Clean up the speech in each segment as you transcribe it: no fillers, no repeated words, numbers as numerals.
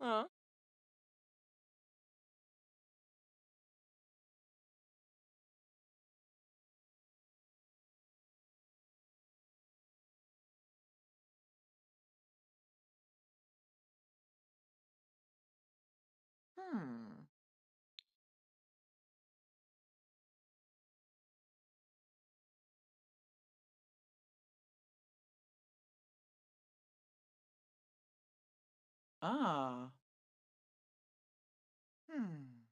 Uh, hmm. Ah. Hmm.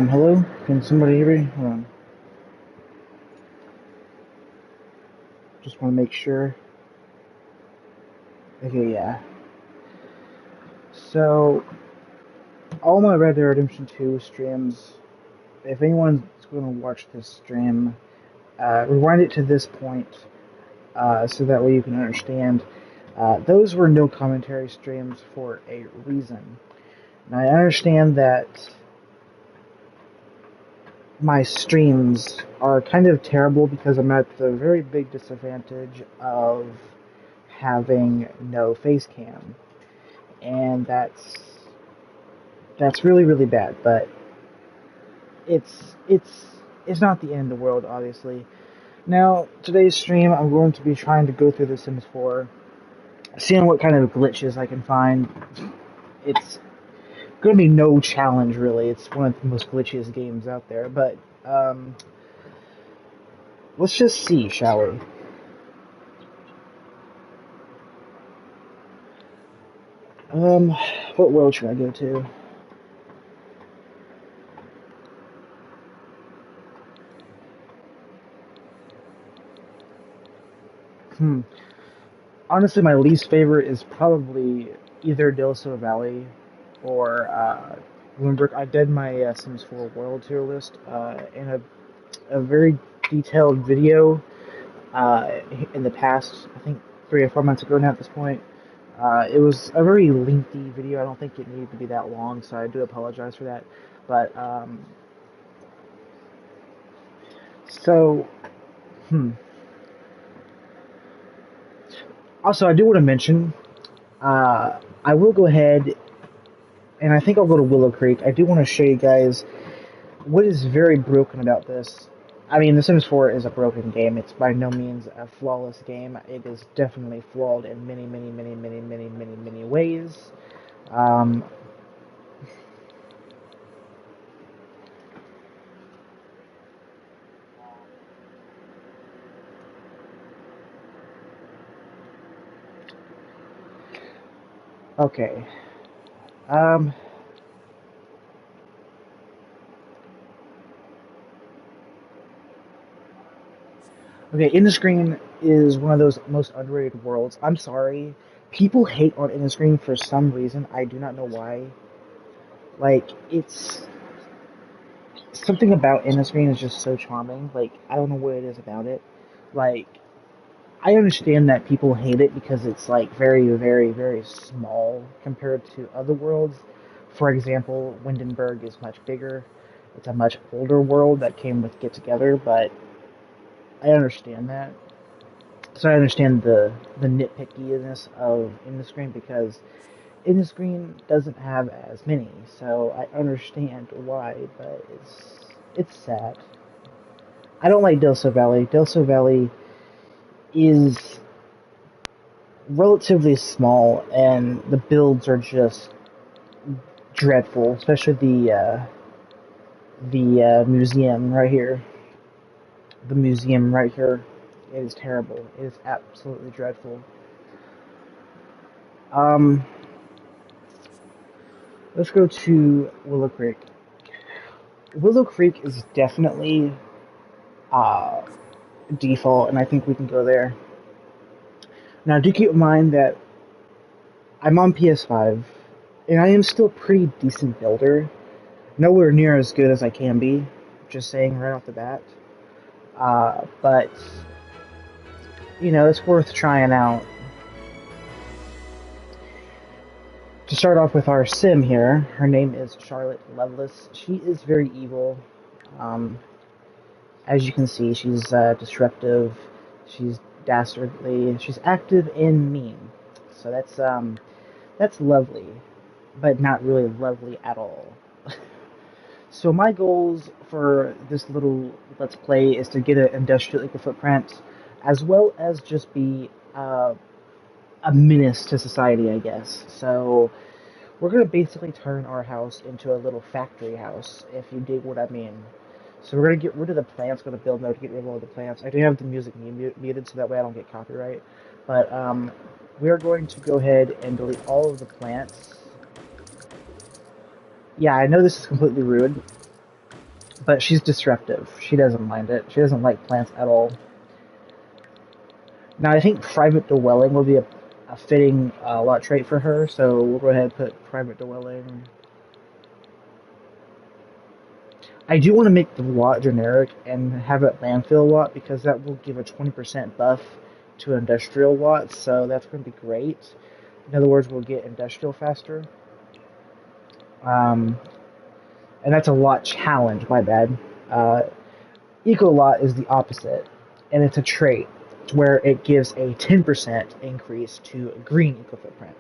Hello? Can somebody hear me? Hold on. Just want to make sure. Okay, yeah. So, all my Red Dead Redemption 2 streams, if anyone's going to watch this stream, rewind it to this point so that way you can understand. Those were no commentary streams for a reason. Now, I understand that my streams are kind of terrible because I'm at the very big disadvantage of having no face cam. And that's really really bad. But it's it's not the end of the world, obviously. Now today's stream, I'm going to be trying to go through The Sims 4, seeing what kind of glitches I can find. It's going to be no challenge really. It's one of the most glitchiest games out there. But let's just see, shall we? Um, what world should I go to? Hmm. Honestly, my least favorite is probably either Dilso Valley or Bloomberg. I did my Sims 4 world tier list in a very detailed video in the past, I think 3 or 4 months ago now at this point. It was a very lengthy video. I don't think it needed to be that long, so I do apologize for that. But, so, hmm. Also, I do want to mention, I will go ahead and I think I'll go to Willow Creek. I do want to show you guys what is very broken about this. I mean, The Sims 4 is a broken game. It's by no means a flawless game. It is definitely flawed in many, many, many, many, many, many, many ways. Um, okay. Um, okay, Induscreen is one of those most underrated worlds. I'm sorry. People hate on Induscreen for some reason. I do not know why. Like, it's something about Induscreen is just so charming. Like, I don't know what it is about it. Like, I understand that people hate it because it's like very, very, very small compared to other worlds. For example, Windenburg is much bigger. It's a much older world that came with Get Together, but I understand that. So I understand the nitpickiness of Induscreen because Induscreen doesn't have as many. So I understand why, but it's sad. I don't like Delso Valley. Delso Valley is relatively small, and the builds are just dreadful. Especially the museum right here. The museum right here is terrible. It is absolutely dreadful. Um, let's go to Willow Creek. Willow Creek is definitely uh, default, and I think we can go there. Now, do keep in mind that I'm on PS5, and I am still a pretty decent builder. Nowhere near as good as I can be, just saying right off the bat. But it's worth trying out. To start off with our sim here, her name is Charlotte Lovelace. She is very evil. Um, as you can see, she's disruptive. She's dastardly. She's active and mean. So that's lovely, but not really lovely at all. So my goals for this little let's play is to get an industrial eco footprint, as well as just be a menace to society, I guess. So we're gonna basically turn our house into a little factory house, if you dig what I mean. So we're gonna get rid of the plants. Gonna build now to get rid of all the plants. I do have the music muted, so that way I don't get copyright. But we are going to go ahead and delete all of the plants. Yeah, I know this is completely rude, but she's disruptive. She doesn't mind it. She doesn't like plants at all. Now, I think private dwelling will be a fitting lot trait for her, so we'll go ahead and put private dwelling. I do want to make the lot generic and have it landfill lot because that will give a 20% buff to industrial lots, so that's going to be great. In other words, we'll get industrial faster. Um, and that's a lot challenge, my bad. Uh, Eco lot is the opposite, and it's a trait where it gives a 10% increase to green eco footprint.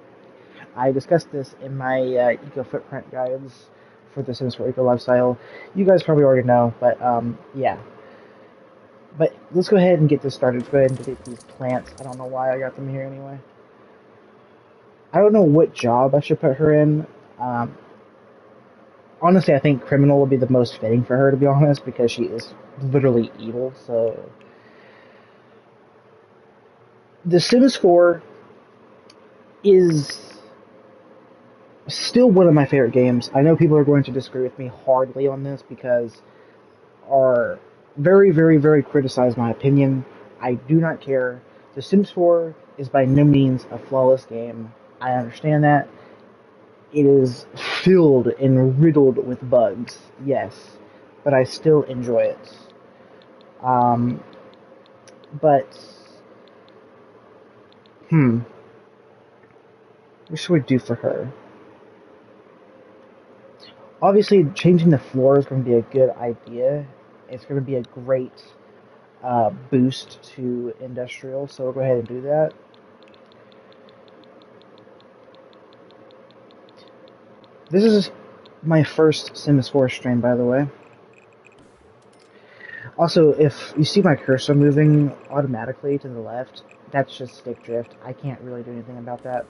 I discussed this in my eco footprint guides for the Sims 4 Eco Lifestyle. You guys probably already know, but yeah. But let's go ahead and get this started. Let's go ahead and delete these plants. I don't know why I got them here anyway. I don't know what job I should put her in. Um, Honestly, I think criminal would be the most fitting for her, to be honest, because she is literally evil. So, The Sims 4 is Still one of my favorite games. I know people are going to disagree with me hardly on this because are very, very, very criticize my opinion. I do not care. The Sims 4 is by no means a flawless game. I understand that. It is filled and riddled with bugs, yes, but I still enjoy it. Um, but, what should we do for her? Obviously, changing the floor is going to be a good idea. It's going to be a great boost to industrial, so we'll go ahead and do that. This is my first Sims 4 stream, by the way. Also, if you see my cursor moving automatically to the left, that's just stick drift. I can't really do anything about that.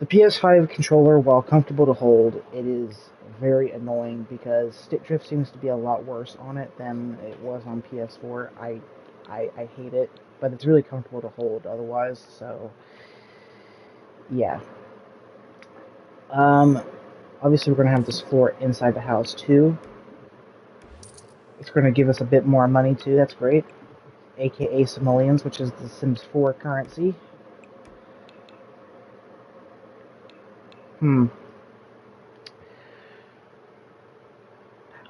The PS5 controller, while comfortable to hold, it is very annoying because stick drift seems to be a lot worse on it than it was on PS4. I hate it, but it's really comfortable to hold otherwise, so yeah. Obviously we're going to have this floor inside the house too. It's going to give us a bit more money too, that's great. AKA simoleons, which is the Sims 4 currency. I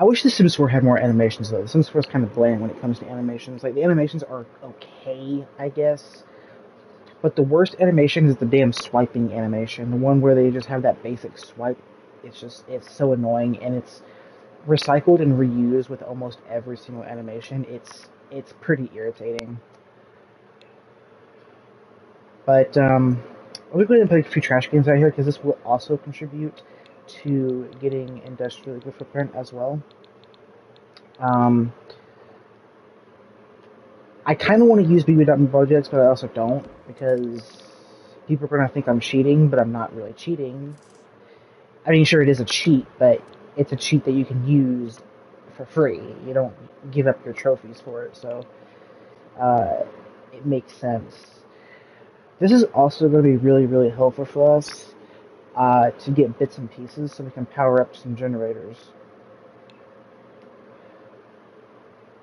wish The Sims 4 had more animations though. The Sims 4 is kind of bland when it comes to animations. Like, the animations are okay, I guess. But the worst animation is the damn swiping animation. The one where they just have that basic swipe. It's so annoying, and it's recycled and reused with almost every single animation. It's pretty irritating. But, I'm going to go ahead and put a few trash cans out here, because this will also contribute to getting industrial eco footprint as well. I kind of want to use BB.me projects, but I also don't, because people are going to think I'm cheating, but I'm not really cheating. I mean, sure, it is a cheat, but it's a cheat that you can use for free. You don't give up your trophies for it, so it makes sense. This is also going to be really, really helpful for us to get bits and pieces so we can power up some generators.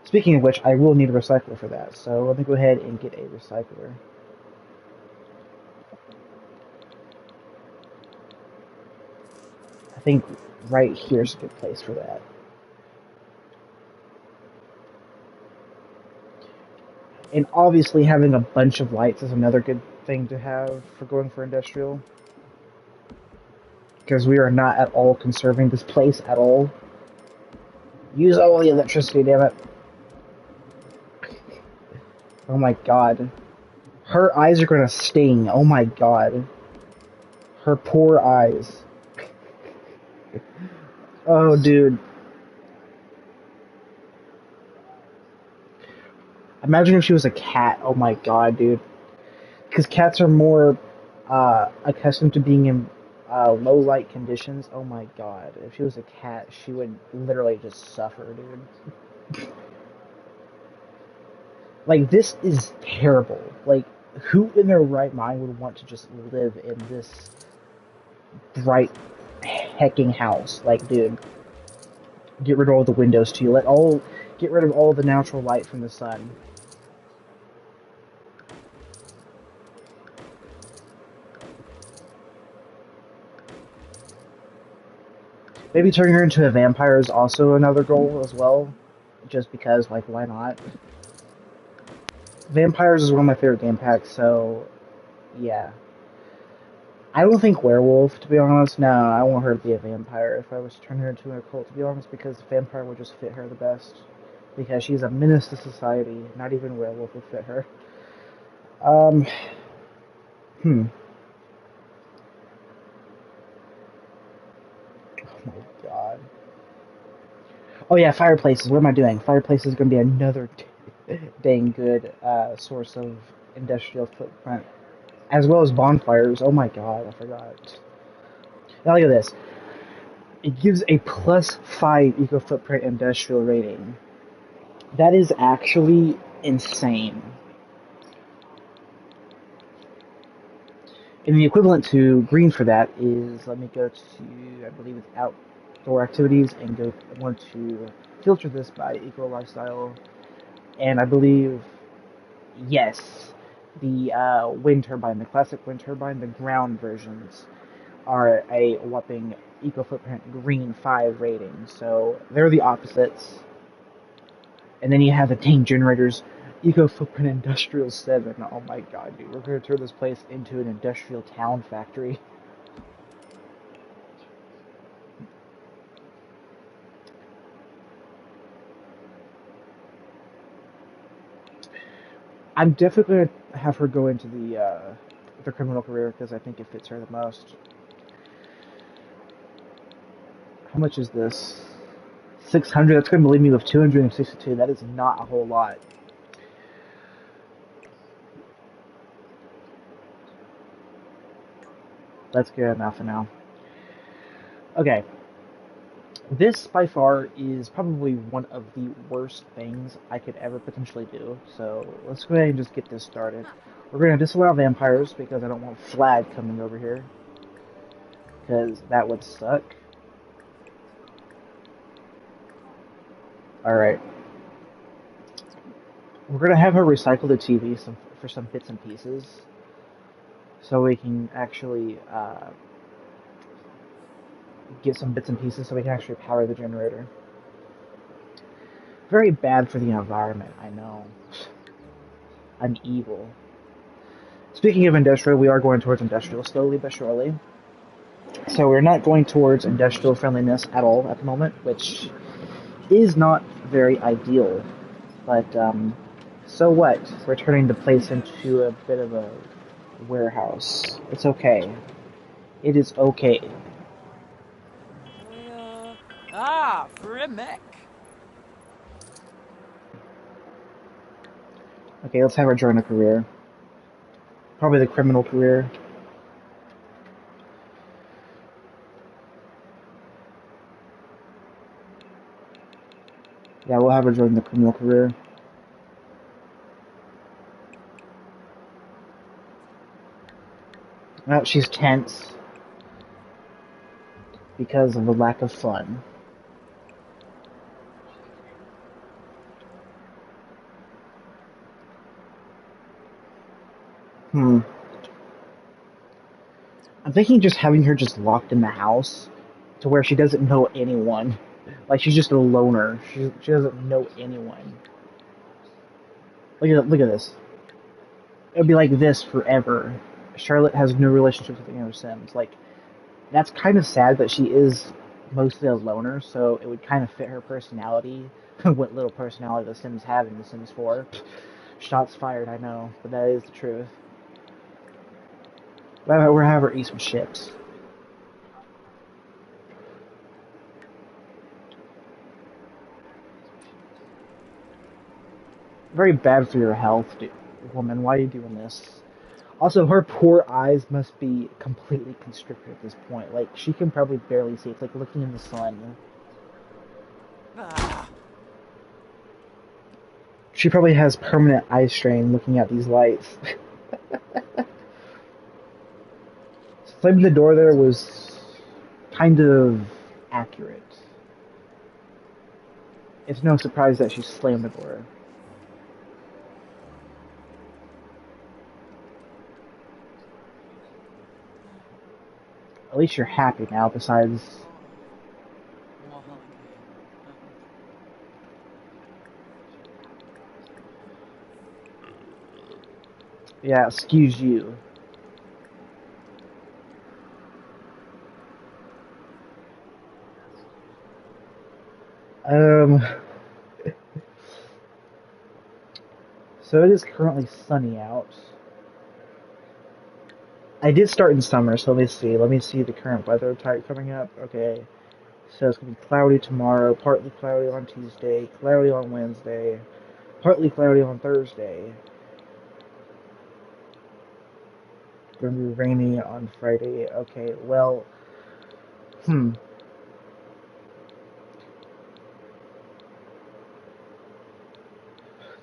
Speaking of which, I will need a recycler for that, so let me go ahead and get a recycler. I think right here is a good place for that. And obviously having a bunch of lights is another good thing to have for going for industrial. Because we are not at all conserving this place at all. Use all the electricity, damn it. Oh my god. Her eyes are gonna sting. Oh my god. Her poor eyes. Oh, dude. Imagine if she was a cat. Oh my god, dude. Because cats are more accustomed to being in low light conditions. Oh my god. If she was a cat, she would literally just suffer, dude. Like, this is terrible. Like, who in their right mind would want to just live in this bright hecking house? Like, dude, get rid of all the windows too. Get rid of all the natural light from the sun. Maybe turning her into a vampire is also another goal as well. Just because, like, why not? Vampires is one of my favorite game packs, so yeah. I don't think werewolf, to be honest. No, I want her to be a vampire if I was to turn her into a cult, to be honest, because vampire would just fit her the best. Because she's a menace to society. Not even werewolf would fit her. Um, hmm. Oh my god. Oh yeah, fireplaces. What am I doing? Fireplaces is going to be another dang good source of industrial footprint. As well as bonfires. Oh my god, I forgot. Now look at this. It gives a +5 eco footprint industrial rating. That is actually insane. And the equivalent to green for that is, let me go to, I believe it's outdoor activities, and go, I want to filter this by eco lifestyle, and I believe, yes, the wind turbine, the classic wind turbine, the ground versions are a whopping eco footprint green 5 rating, so they're the opposites. And then you have the tank generators, eco footprint industrial 7. Oh my god, dude, we're gonna turn this place into an industrial town factory. I'm definitely gonna have her go into the criminal career because I think it fits her the most. How much is this? 600. That's gonna leave me with 262. That is not a whole lot. That's good enough for now. Okay. This, by far, is probably one of the worst things I could ever potentially do. So let's go ahead and just get this started. We're going to disallow vampires because I don't want Flag coming over here. Because that would suck. Alright. We're going to have her recycle the TV for some bits and pieces. So we can actually get some bits and pieces so we can actually power the generator. Very bad for the environment, I know. I'm evil. Speaking of industrial, we are going towards industrial slowly but surely. So we're not going towards industrial friendliness at all at the moment, which is not very ideal. But so what? We're turning the place into a bit of a warehouse. It's okay. It is okay. Frimek. Okay, let's have her join a career. Probably the criminal career. Yeah, we'll have her join the criminal career. Well, she's tense because of the lack of fun. I'm thinking just having her just locked in the house to where she doesn't know anyone. Like she's just a loner. She doesn't know anyone. Look at this. It'll be like this forever. Charlotte has no relationships with any other Sims. Like that's kind of sad, but she is mostly a loner, so it would kind of fit her personality. What little personality the Sims have in The Sims 4. Shots fired, I know, but that is the truth. We'll have her eat some chips. Very bad for your health, woman. Why are you doing this? Also, her poor eyes must be completely constricted at this point. Like, she can probably barely see. It's like looking in the sun. She probably has permanent eye strain looking at these lights. Slamming the door there was kind of accurate. It's no surprise that she slammed the door. At least you're happy now, besides... Yeah, excuse you. So it is currently sunny out. I did start in summer, so let me see. Let me see the current weather type coming up. Okay. So it's going to be cloudy tomorrow, partly cloudy on Tuesday, cloudy on Wednesday, partly cloudy on Thursday. Going to be rainy on Friday. Okay, well,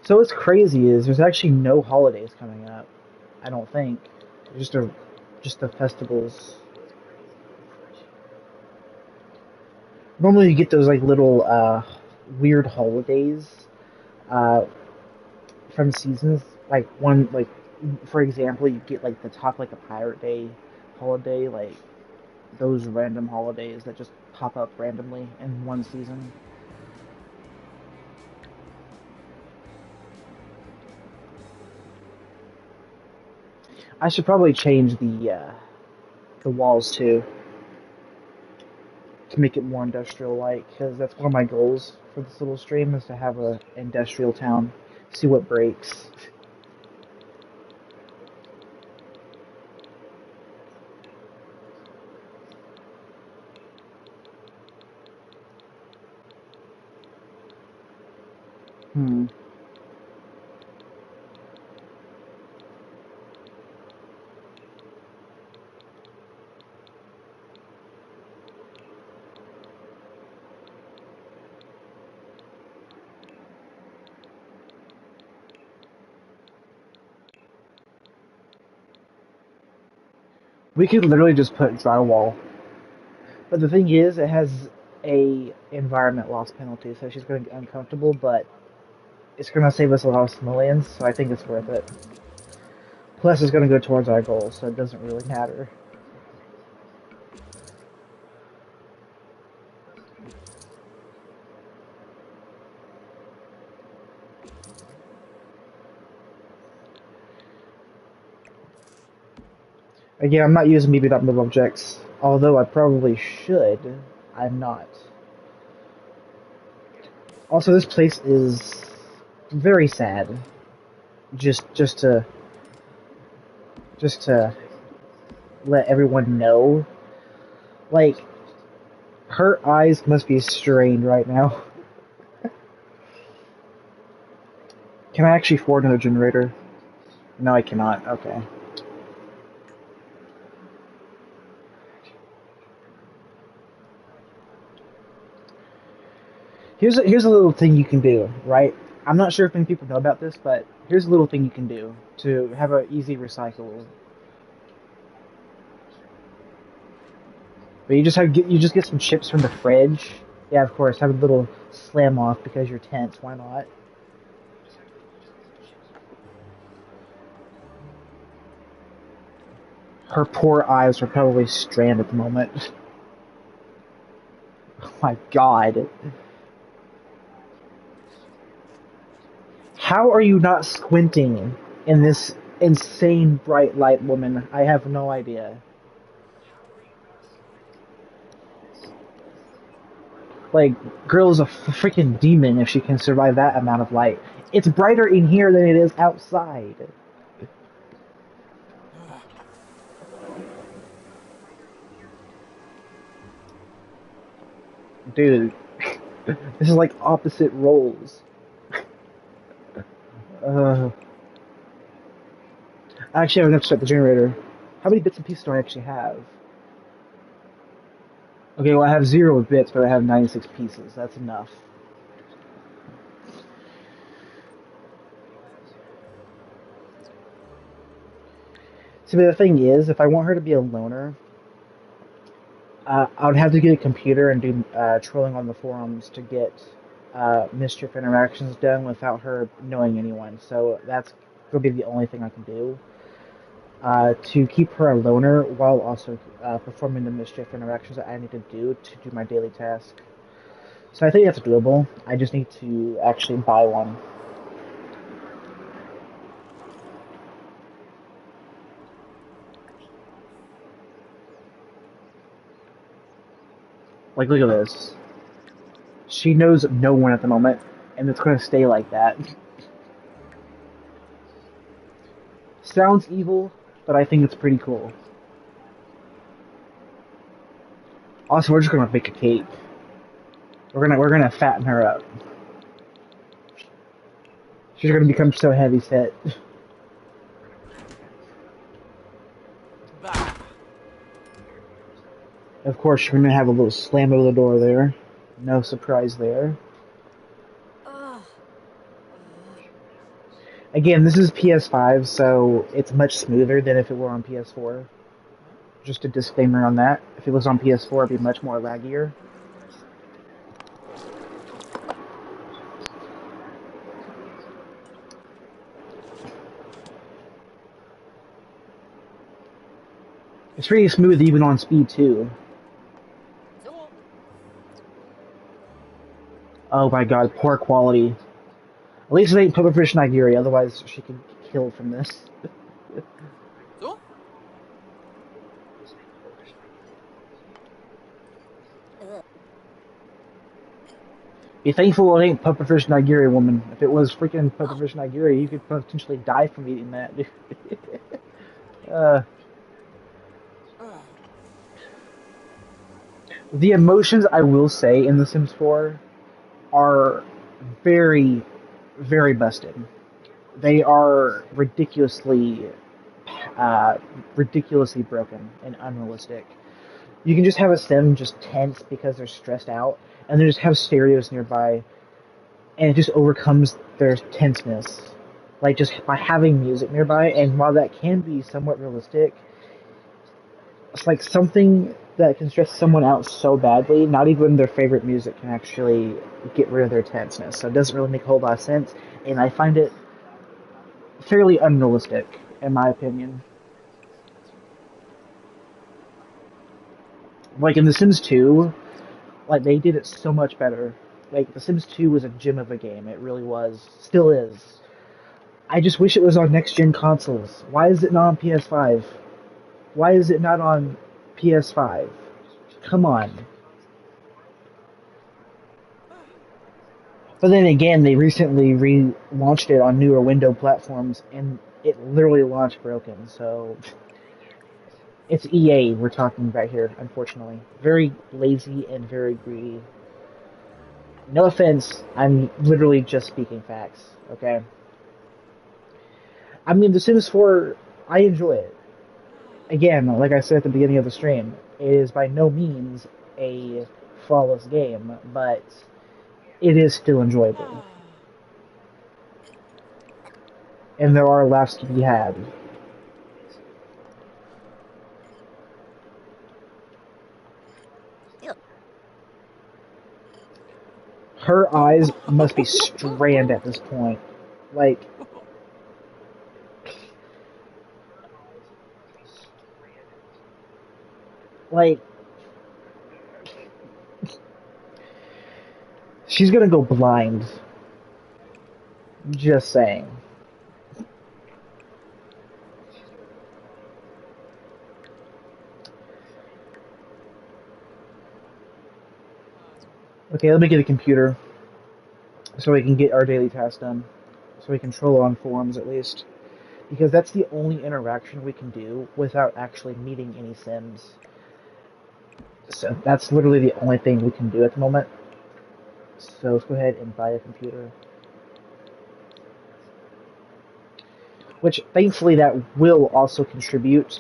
So what's crazy is there's actually no holidays coming up. I don't think. There's just a just the festivals. Normally you get those like little weird holidays uh, from seasons. Like one, like for example, you get like the Talk Like a Pirate Day holiday, like those random holidays that just pop up randomly in one season. I should probably change the walls too to make it more industrial like, because that's one of my goals for this little stream is to have a industrial town. See what breaks. Hmm. We could literally just put drywall. But the thing is, it has a environment loss penalty, so she's going to get uncomfortable, but it's going to save us a lot of simoleons, so I think it's worth it. Plus, it's going to go towards our goal, so it doesn't really matter. Again, I'm not using bb.move objects, although I probably should. I'm not. Also, this place is very sad. Just to let everyone know, like her eyes must be strained right now. Can I actually afford another generator? No, I cannot. Okay. Here's a little thing you can do, right? I'm not sure if many people know about this, but here's a little thing you can do to have an easy recycle. But you just get some chips from the fridge. Yeah, of course. Have a little slam off because you're tense. Why not? Her poor eyes are probably strained at the moment. Oh my god. How are you not squinting in this insane bright light, woman? I have no idea. Like, girl is a freaking demon if she can survive that amount of light. It's brighter in here than it is outside. Dude, this is like opposite roles. Uh, I actually have enough to start the generator. How many bits and pieces do I actually have? Okay, well I have 0 bits, but I have 96 pieces. That's enough. See, but the thing is, if I want her to be a loner, I would have to get a computer and do trolling on the forums to get mischief interactions done without her knowing anyone. So that's going to be the only thing I can do to keep her a loner while also performing the mischief interactions that I need to do my daily task. So I think that's doable. I just need to actually buy one. Like, look at this. She knows no one at the moment, and it's going to stay like that. Sounds evil, but I think it's pretty cool. Also, we're just going to make a cake. We're gonna fatten her up. She's gonna become so heavy set. Of course, you're gonna have a little slam over the door there. No surprise there. Again, this is PS5, so it's much smoother than if it were on PS4. Just a disclaimer on that. If it was on PS4, it'd be much more laggier. It's pretty smooth even on speed 2. Oh my god, poor quality. At least it ain't Pufferfish Nigiri, otherwise she could get killed from this. Be thankful it ain't Pufferfish Nigiri, woman. If it was freaking Pufferfish Nigiri, you could potentially die from eating that. The emotions, I will say, in The Sims 4 are very, very busted. They are ridiculously broken and unrealistic. You can just have a sim just tense because they're stressed out, and they just have stereos nearby, and it just overcomes their tenseness. Like, just by having music nearby, and while that can be somewhat realistic, it's like something that can stress someone out so badly, not even their favorite music can actually get rid of their tenseness. So it doesn't really make a whole lot of sense, and I find it fairly unrealistic, in my opinion. Like in The Sims 2, like they did it so much better. Like The Sims 2 was a gem of a game. It really was, still is. I just wish it was on next gen consoles. Why is it not on PS5? Why is it not on PS5? Come on. But then again, they recently relaunched it on newer window platforms, and it literally launched broken. So it's EA we're talking about here, unfortunately. Very lazy and very greedy. No offense, I'm literally just speaking facts, okay? I mean, The Sims 4, I enjoy it. Again, like I said at the beginning of the stream, it is by no means a flawless game, but it is still enjoyable. And there are laughs to be had. Her eyes must be strand at this point. Like, like, she's gonna go blind. Just saying. Okay, let me get a computer so we can get our daily tasks done. So we can troll on forums at least. Because that's the only interaction we can do without actually meeting any Sims. So that's literally the only thing we can do at the moment. So let's go ahead and buy a computer. Which thankfully that will also contribute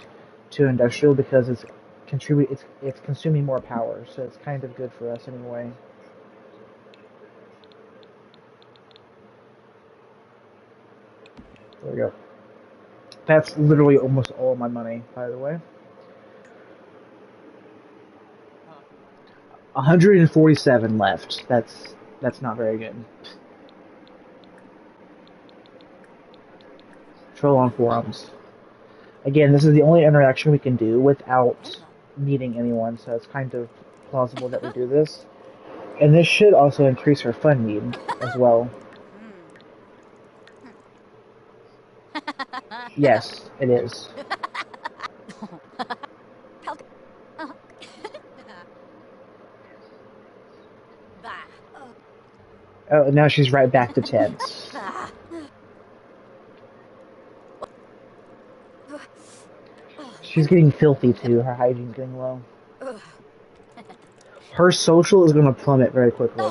to industrial because it's consuming more power, so it's kind of good for us anyway. There we go. That's literally almost all my money, by the way. 147 left. That's not very good. Troll on forums. Again, this is the only interaction we can do without meeting anyone, so it's kind of plausible that we do this. And this should also increase her fun need as well. Yes, it is. Oh, now she's right back to tense. She's getting filthy too. Her hygiene's getting low. Her social is going to plummet very quickly.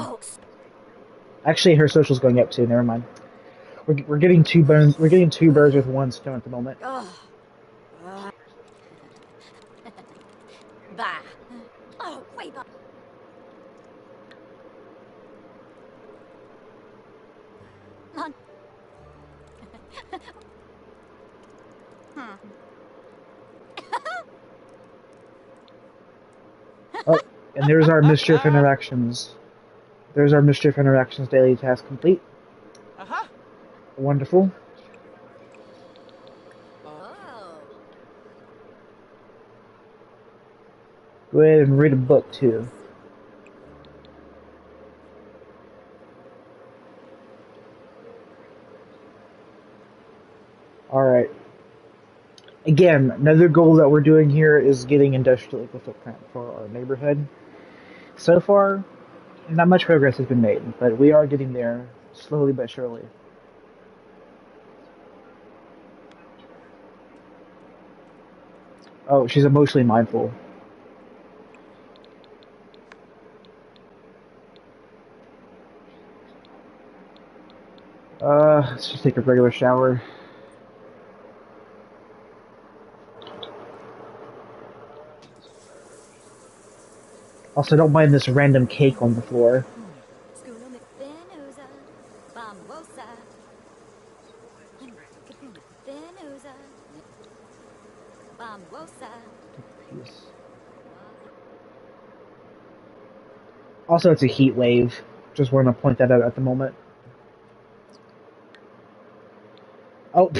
Actually, her social's going up too. Never mind. We're getting two birds. We're getting two birds with one stone at the moment. And there's our mischief interactions. There's our mischief interactions daily task complete. Aha. Wonderful. Oh. Go ahead and read a book too. Alright. Again, another goal that we're doing here is getting industrial eco-footprint for our neighborhood. So far, not much progress has been made, but we are getting there slowly but surely. Oh, she's emotionally mindful. Let's just take a regular shower. Also, don't mind this random cake on the floor. Venusa. Bambosa. Venusa. Bambosa. Peace. Also, it's a heat wave. Just want to point that out at the moment. Oh,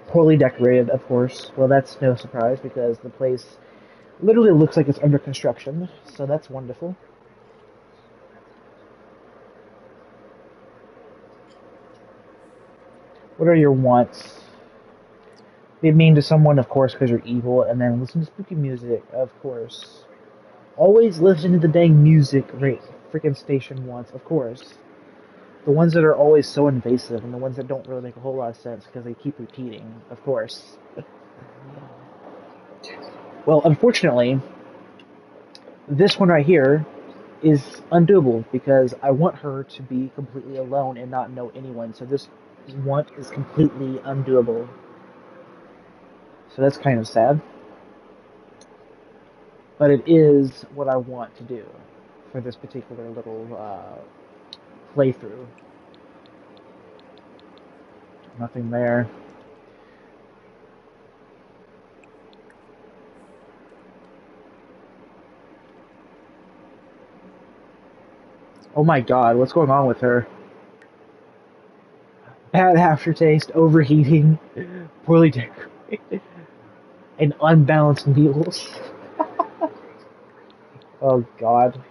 poorly decorated, of course. Well, that's no surprise because the place literally looks like it's under construction, so that's wonderful. What are your wants? Be mean to someone, of course, because you're evil, and then listen to spooky music, of course. Always listen to the dang music rate freaking station once, of course. The ones that are always so invasive, and the ones that don't really make a whole lot of sense because they keep repeating, of course. Well, unfortunately, this one right here is undoable because I want her to be completely alone and not know anyone. So this want is completely undoable. So that's kind of sad. But it is what I want to do for this particular little playthrough. Nothing there. Oh my god, what's going on with her? Bad aftertaste, overheating, poorly decorated, and unbalanced meals. Oh god.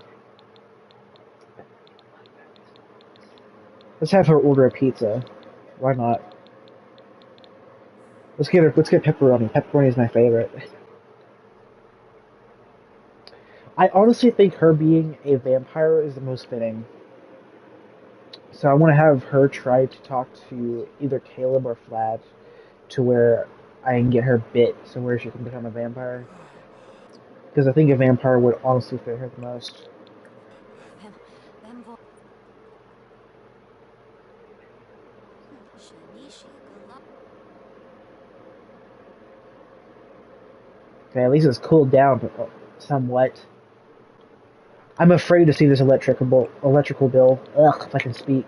Let's have her order a pizza. Why not? Let's get pepperoni. Pepperoni is my favorite. I honestly think her being a vampire is the most fitting. So I want to have her try to talk to either Caleb or Vlad to where I can get her bit so where she can become a vampire. Because I think a vampire would honestly fit her the most. Okay, at least it's cooled down somewhat. I'm afraid to see this electrical bill. Ugh, if I can speak.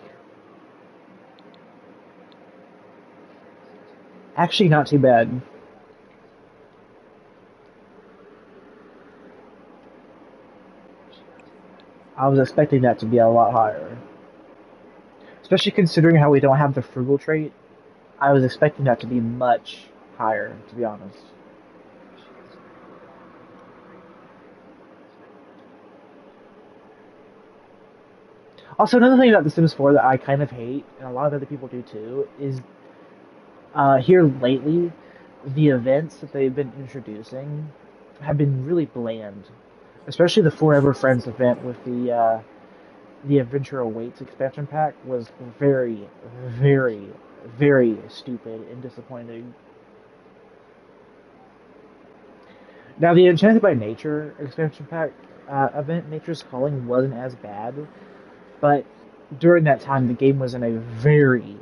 Actually, not too bad. I was expecting that to be a lot higher. Especially considering how we don't have the frugal trait. I was expecting that to be much higher, to be honest. Also, another thing about The Sims 4 that I kind of hate, and a lot of other people do too, is here lately, the events that they've been introducing have been really bland. Especially the Forever Friends event with the Adventure Awaits expansion pack was very, very, very stupid and disappointing. Now, the Enchanted by Nature expansion pack event, Nature's Calling, wasn't as bad, but during that time, the game was in a very,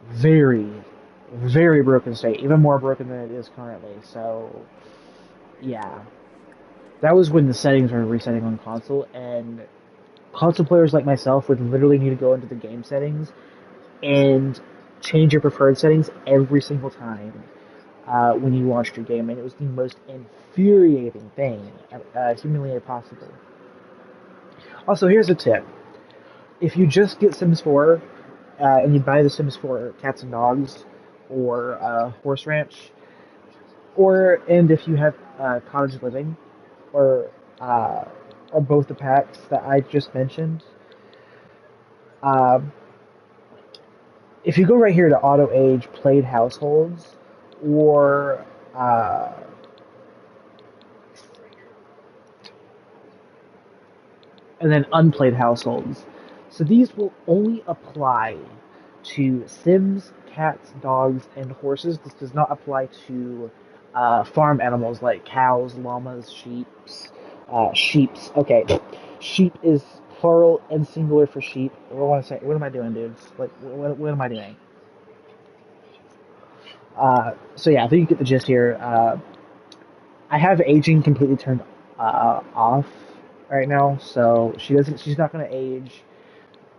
very, very broken state, even more broken than it is currently. So, yeah, that was when the settings were resetting on console, and console players like myself would literally need to go into the game settings and change your preferred settings every single time when you launched your game, and it was the most infuriating thing humanly possible. Also, here's a tip: if you just get Sims 4 and you buy the Sims 4 Cats and Dogs or Horse Ranch, and if you have Cottage Living or uh, or both the packs that I just mentioned, uh, if you go right here to auto age played households or uh, and then unplayed households. So these will only apply to Sims, cats, dogs, and horses. This does not apply to farm animals like cows, llamas, sheeps. Okay, sheep is plural and singular for sheep. What want to say? What am I doing, dudes? Like, what am I doing? So yeah, I think you get the gist here. I have aging completely turned off right now, so she doesn't. She's not going to age.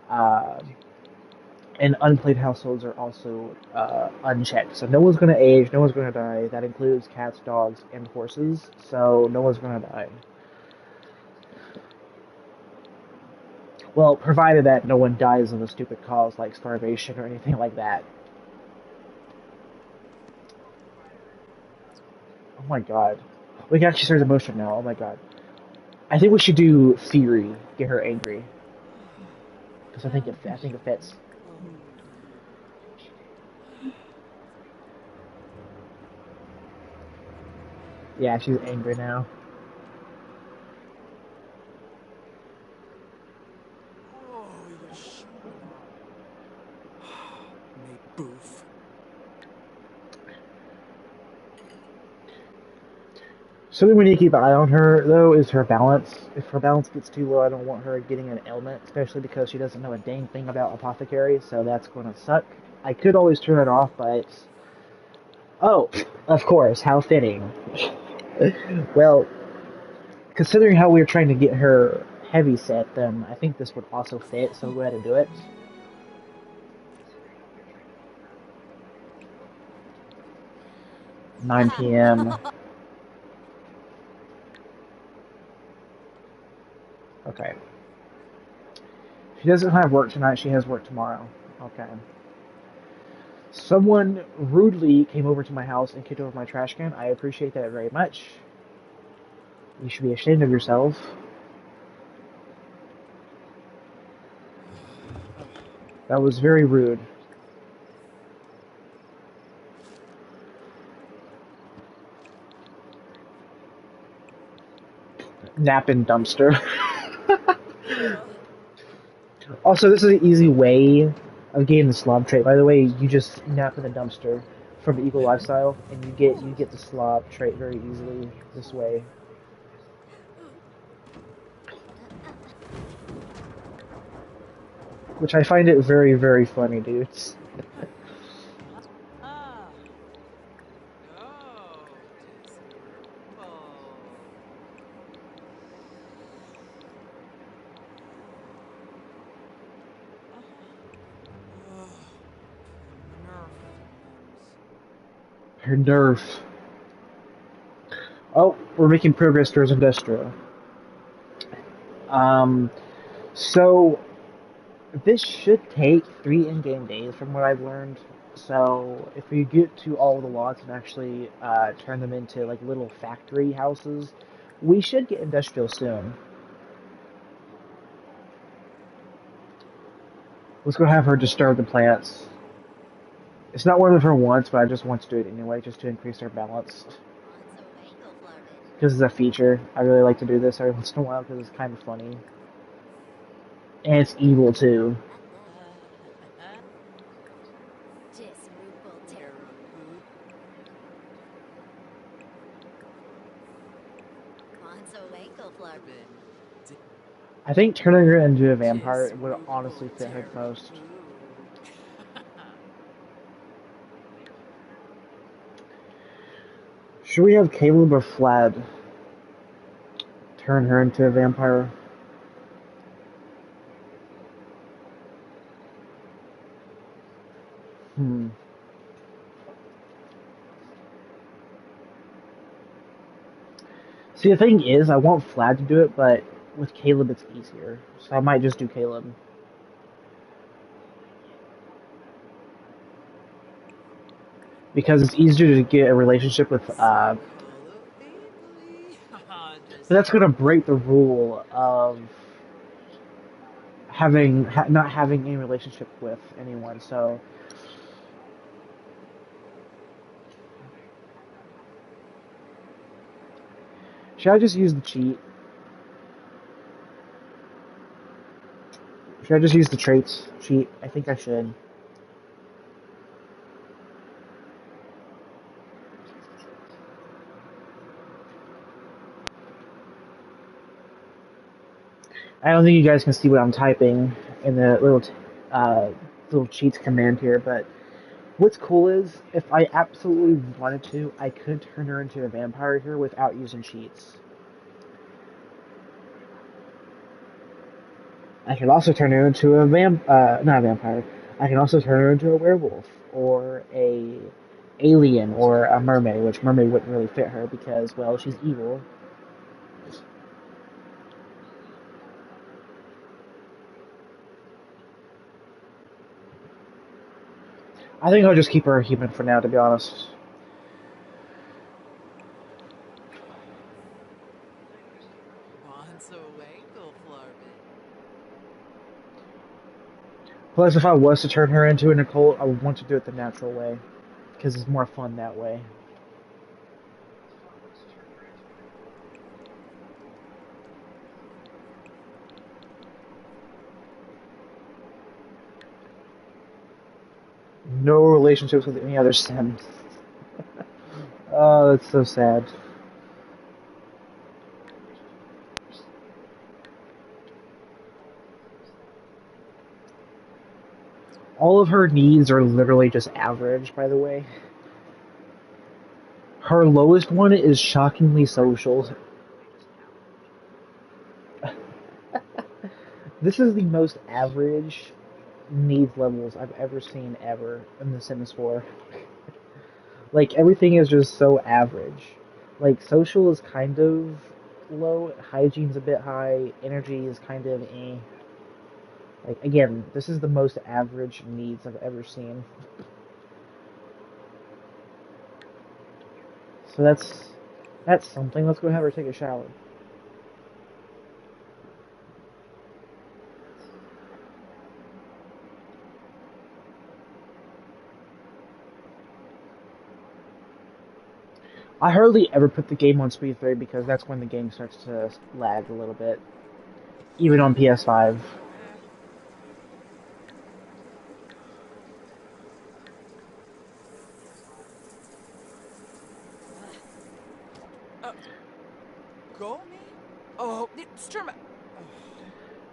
Uh, and unplayed households are also unchecked. So no one's going to age, no one's going to die. That includes cats, dogs, and horses. So no one's going to die. Well, provided that no one dies of a stupid cause like starvation or anything like that. Oh my god. We can actually start emotion now. Oh my god. I think we should do Fury. Get her angry. Because I think it fits. Yeah, she's angry now. Oh, you're showing off. Mate boof. Something we need to keep an eye on her, though, is her balance. If her balance gets too low, I don't want her getting an ailment, especially because she doesn't know a dang thing about apothecary, so that's going to suck. I could always turn it off, but... Oh, of course, how fitting. Well, considering how we were trying to get her heavy set, then I think this would also fit, so we'll go ahead and do it. Nine p.m. Okay. She doesn't have work tonight, she has work tomorrow. Okay. Someone rudely came over to my house and kicked over my trash can. I appreciate that very much. You should be ashamed of yourself. That was very rude. Nap in dumpster. Also, this is an easy way of getting the slob trait. By the way, you just nap in the dumpster from Eagle Lifestyle, and you get the slob trait very easily this way. Which I find it very, very funny, dudes. Ah. Oh, disgruntled. Oh, nerf Her nerf. Oh, we're making progress towards industrial. Um, so this should take 3 in-game days from what I've learned. So if we get to all the lots and actually turn them into like little factory houses, we should get industrial soon. Let's go have her disturb the plants. It's not one of her wants, but I just want to do it anyway, just to increase her balance. Because it's a feature. I really like to do this every once in a while because it's kind of funny. And it's evil too. I think turning her into a vampire would honestly fit her the most. Should we have Caleb or Fled turn her into a vampire? See, the thing is, I want Flad to do it, but with Caleb it's easier. So I might just do Caleb. Because it's easier to get a relationship with, Hello, Avery. but Just that's gonna break the rule of not having any relationship with anyone. So should I just use the cheat? Should I just use the traits cheat? I think I should. I don't think you guys can see what I'm typing in the uh, little cheats command here, but what's cool is if I absolutely wanted to, I could turn her into a vampire here without using cheats. I could also turn her into not a vampire. I can also turn her into a werewolf or a alien or a mermaid, which mermaid wouldn't really fit her because, well, she's evil. I think I'll just keep her a human for now, to be honest. want so ankle flarbit. Plus, if I was to turn her into an occult, I would want to do it the natural way because it's more fun that way. No relationships with any other Sims. Oh, that's so sad. All of her needs are literally just average, by the way. Her lowest one is shockingly social. This is the most average needs levels I've ever seen ever in The Sims 4. Like, everything is just so average. Like, social is kind of low, hygiene's a bit high, energy is kind of eh. Like, again, this is the most average needs I've ever seen. So that's something. Let's go have her take a shower. I hardly ever put the game on speed 3 because that's when the game starts to lag a little bit. Even on PS5. Go me? Oh, Sturma.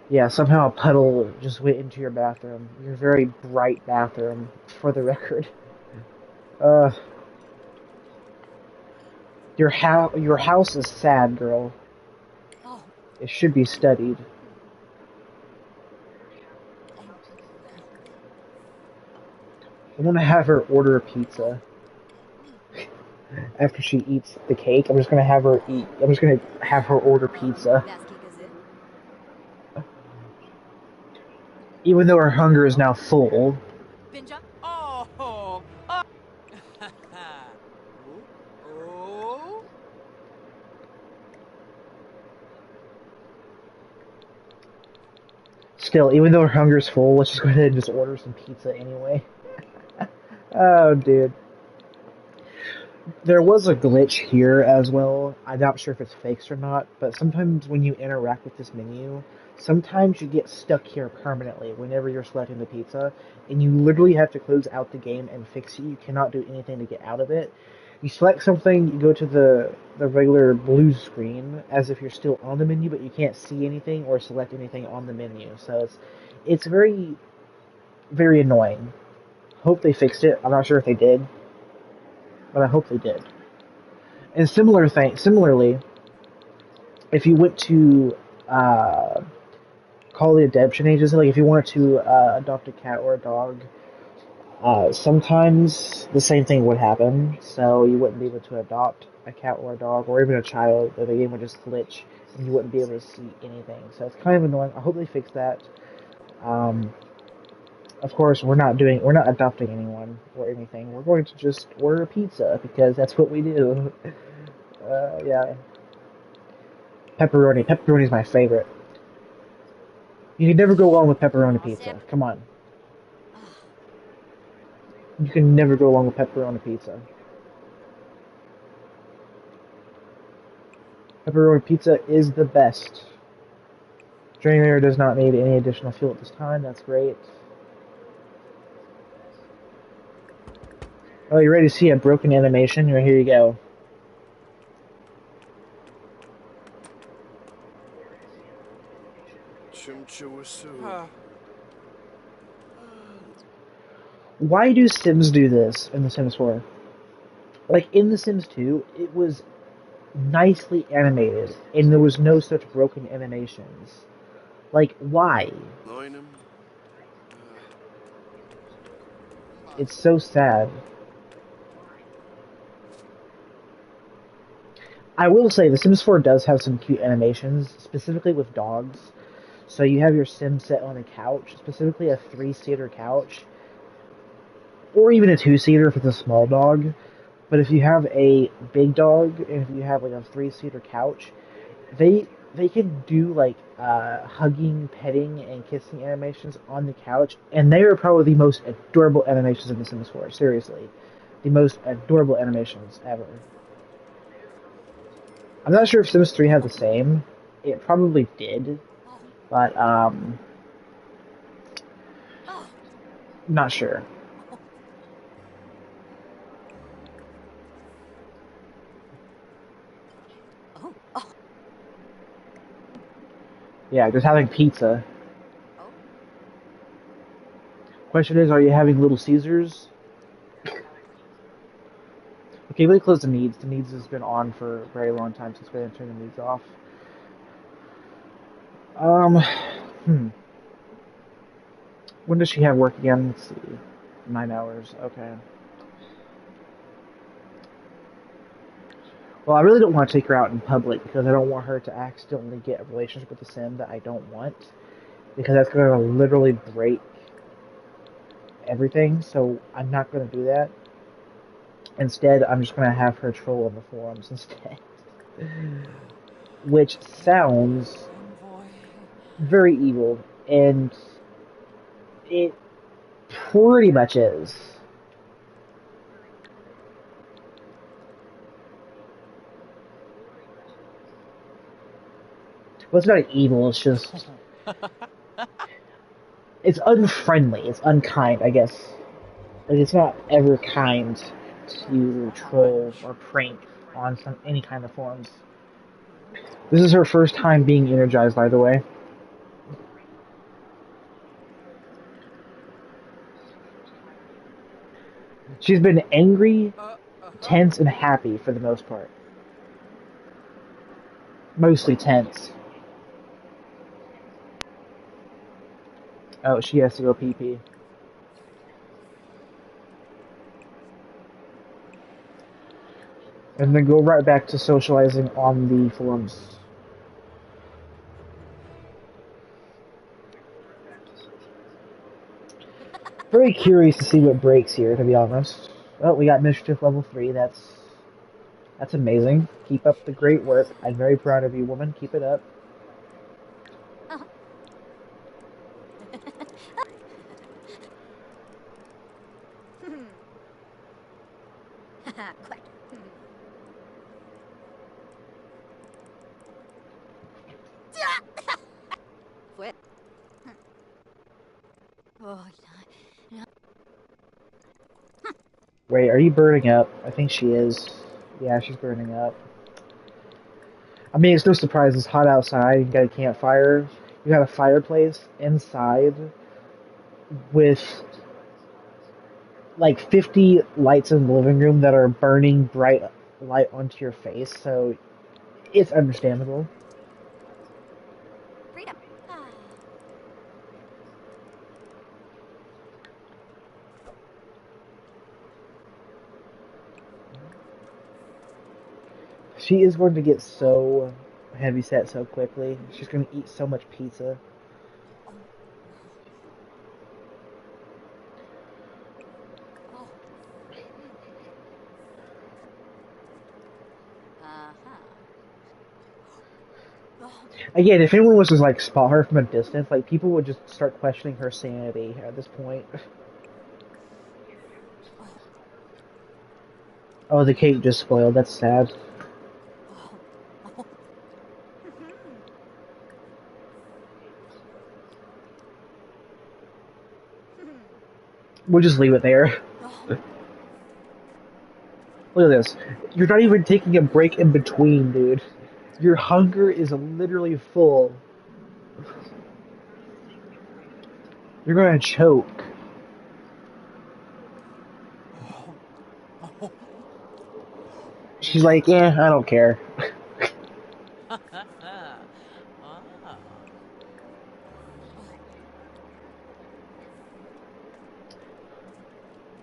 Yeah, somehow a puddle just went into your bathroom. Your very bright bathroom, for the record. Uh, your house is sad, girl. Oh, It should be studied. I want to have her order a pizza. After she eats the cake, I'm just gonna have her eat. I'm just gonna have her order pizza, that's Kikazoo. even though her hunger is now full. Binja. Oh, oh. Oh. Still, even though her hunger is full, let's just go ahead and just order some pizza anyway. Oh, dude. There was a glitch here as well. I'm not sure if it's fixed or not, but sometimes when you interact with this menu, sometimes you get stuck here permanently whenever you're selecting the pizza, and you literally have to close out the game and fix it. You cannot do anything to get out of it. You select something, you go to the regular blue screen as if you're still on the menu, but you can't see anything or select anything on the menu. So it's very, very annoying. Hope they fixed it. I'm not sure if they did, but I hope they did. And similarly, if you went to call the adoption agency, like if you wanted to adopt a cat or a dog, sometimes the same thing would happen. So you wouldn't be able to adopt a cat or a dog or even a child. The game would just glitch and you wouldn't be able to see anything. So it's kind of annoying. I hope they fix that. Um, of course, we're not adopting anyone or anything. We're going to just order pizza because that's what we do. Yeah. Pepperoni. Pepperoni is my favorite. You can never go wrong with pepperoni pizza. Come on. You can never go wrong with pepperoni pizza. Pepperoni pizza is the best. Drainator does not need any additional fuel at this time. That's great. Oh, you ready to see a broken animation? Here you go. Why do Sims do this in The Sims 4? Like, in The Sims 2, it was nicely animated, and there was no such broken animations. Like, why? It's so sad. I will say, The Sims 4 does have some cute animations, specifically with dogs. So you have your sim set on a couch, specifically a 3-seater couch, or even a 2-seater if it's a small dog. But if you have a big dog, and if you have like a 3-seater couch, they can do like hugging, petting, and kissing animations on the couch, and they are probably the most adorable animations in The Sims 4. Seriously, the most adorable animations ever. I'm not sure if Sims 3 had the same. It probably did, but not sure. Yeah, just having pizza. Question is, are you having Little Caesars? Okay, really close to Needs. The Needs has been on for a very long time since we turned the Needs off. When does she have work again? Let's see. 9 hours. Okay. Well, I really don't want to take her out in public because I don't want her to accidentally get a relationship with a sim that I don't want. Because that's going to literally break everything, so I'm not going to do that. Instead, I'm just going to have her troll on the forums instead. Which sounds very evil, and it pretty much is. Well, it's not evil, it's just... it's unfriendly, it's unkind, I guess. Like, it's not ever kind to troll or prank on any kind of forums. This is her first time being energized, by the way. She's been angry, tense, and happy for the most part. Mostly tense. Oh, she has to go pee-pee. And then go right back to socializing on the forums. Very curious to see what breaks here, to be honest. Oh, we got Mischief level 3. That's amazing. Keep up the great work. I'm very proud of you, woman. Keep it up. Wait, are you burning up? I think she is. Yeah, she's burning up. I mean, it's no surprise it's hot outside. You got a campfire. You got a fireplace inside with like 50 lights in the living room that are burning bright light onto your face, so it's understandable. Freedom. She is going to get so heavy set so quickly. She's gonna eat so much pizza. Again, if anyone was to like spot her from a distance, like people would just start questioning her sanity at this point. Oh, the cake just spoiled. That's sad. We'll just leave it there. Look at this. You're not even taking a break in between, dude. Your hunger is literally full. You're gonna choke. She's like, yeah, I don't care.